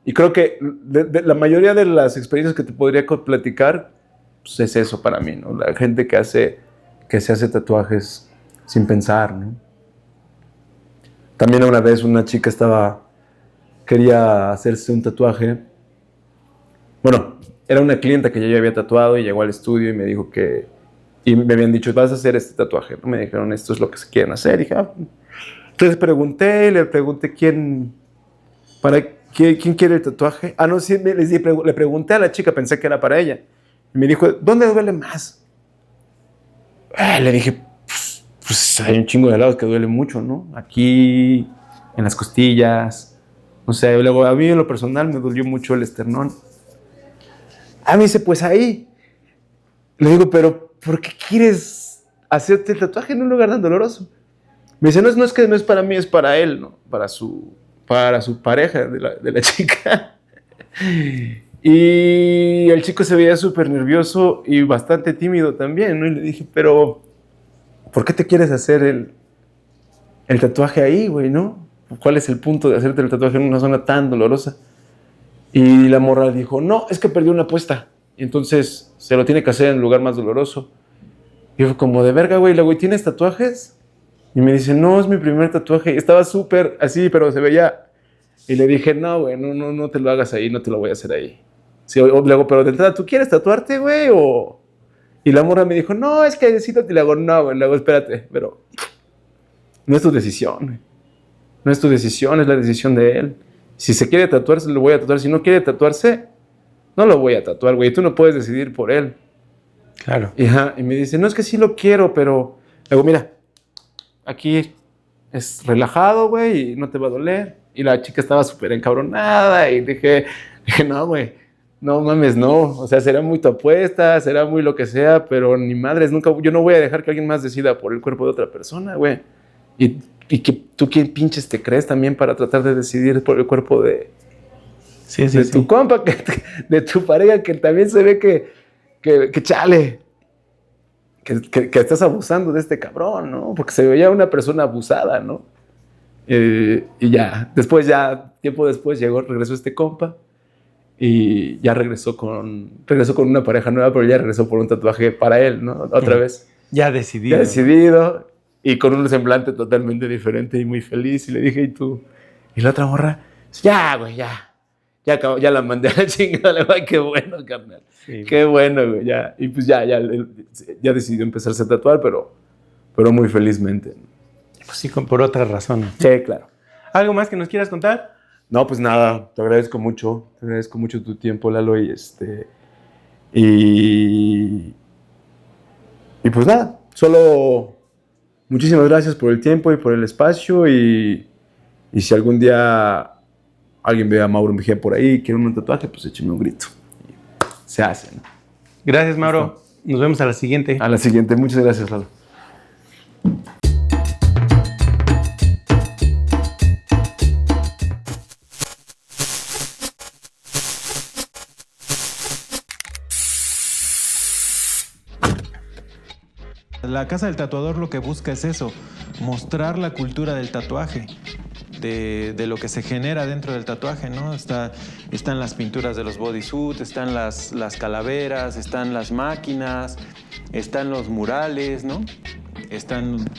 Y creo que de la mayoría de las experiencias que te podría platicar, pues es eso para mí, ¿no? La gente que se hace tatuajes sin pensar, ¿no? También una vez una chica quería hacerse un tatuaje. Bueno, era una clienta que ya había tatuado y llegó al estudio y me dijo y me habían dicho, vas a hacer este tatuaje, ¿no? Me dijeron, esto es lo que se quieren hacer. Y dije, Entonces le pregunté quién quiere el tatuaje. Ah, no, sí, le pregunté a la chica, pensé que era para ella. Y me dijo, ¿dónde duele más? Le dije, pues hay un chingo de lados que duele mucho, ¿no? Aquí, en las costillas. O sea, luego a mí en lo personal me dolió mucho el esternón. Me dice, pues ahí. Le digo, pero ¿por qué quieres hacerte el tatuaje en un lugar tan doloroso? Me dice, no es que no es para mí, es para él, ¿no? Para su pareja de la chica. Y el chico se veía súper nervioso y bastante tímido también, ¿no? Y le dije, pero ¿por qué te quieres hacer el tatuaje ahí, güey, no? ¿Cuál es el punto de hacerte el tatuaje en una zona tan dolorosa? Y la morra dijo, no, es que perdió una apuesta. Y entonces se lo tiene que hacer en el lugar más doloroso. Y fue como de verga, güey. Luego, ¿y tienes tatuajes? Y me dice, no, es mi primer tatuaje. Y estaba súper así, pero se veía. Y le dije, no, güey, no te lo hagas ahí, no te lo voy a hacer ahí. Sí, luego, pero de entrada, ¿tú quieres tatuarte, güey? Y la morra me dijo, no, es que necesito. Y le hago, no, güey, luego espérate, pero no es tu decisión, güey. No es tu decisión, es la decisión de él. Si se quiere tatuarse, lo voy a tatuar. Si no quiere tatuarse, no lo voy a tatuar, güey. Tú no puedes decidir por él. Claro. Y me dice, no, es que sí lo quiero, pero... Luego, mira, aquí es relajado, güey, y no te va a doler. Y la chica estaba súper encabronada y dije, no, güey, no mames, no. O sea, será muy tu apuesta, será muy lo que sea, pero ni madres, yo no voy a dejar que alguien más decida por el cuerpo de otra persona, güey. Y que tú, ¿quién pinches te crees también para tratar de decidir por el cuerpo de tu compa, de tu pareja, que también se ve que chale, que estás abusando de este cabrón, ¿no? Porque se veía una persona abusada, ¿no? Y ya, tiempo después regresó este compa y ya regresó con una pareja nueva, pero ya regresó por un tatuaje para él, ¿no? Otra vez. Ya decidido. Ya decidido y con un semblante totalmente diferente y muy feliz. Y le dije, ¿y tú? Y la otra morra, ya, güey, ya la mandé a la chingada. Le digo, ay, qué bueno, carnal. Sí, qué bueno, güey, ya. Y pues ya decidió empezarse a tatuar, pero muy felizmente. Pues sí, por otras razones. Sí, claro. ¿Algo más que nos quieras contar? No, pues nada, te agradezco mucho tu tiempo, Lalo, y pues nada, solo muchísimas gracias por el tiempo y por el espacio, y si algún día alguien ve a Mauro Mejía por ahí y quiere un tatuaje, pues écheme un grito. Se hace, ¿no? Gracias, Mauro. Nos vemos a la siguiente. A la siguiente. Muchas gracias, Lalo. La Casa del Tatuador lo que busca es eso, mostrar la cultura del tatuaje, de lo que se genera dentro del tatuaje, ¿no? Están las pinturas de los bodysuits, están las calaveras, están las máquinas, están los murales, ¿no? Están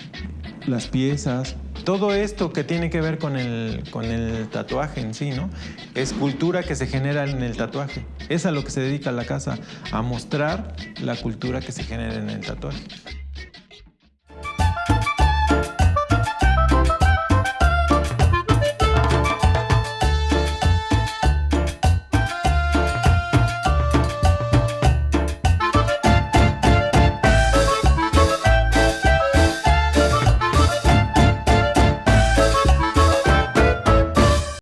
las piezas. Todo esto que tiene que ver con el tatuaje en sí, ¿no? Es cultura que se genera en el tatuaje. Es a lo que se dedica la casa, a mostrar la cultura que se genera en el tatuaje.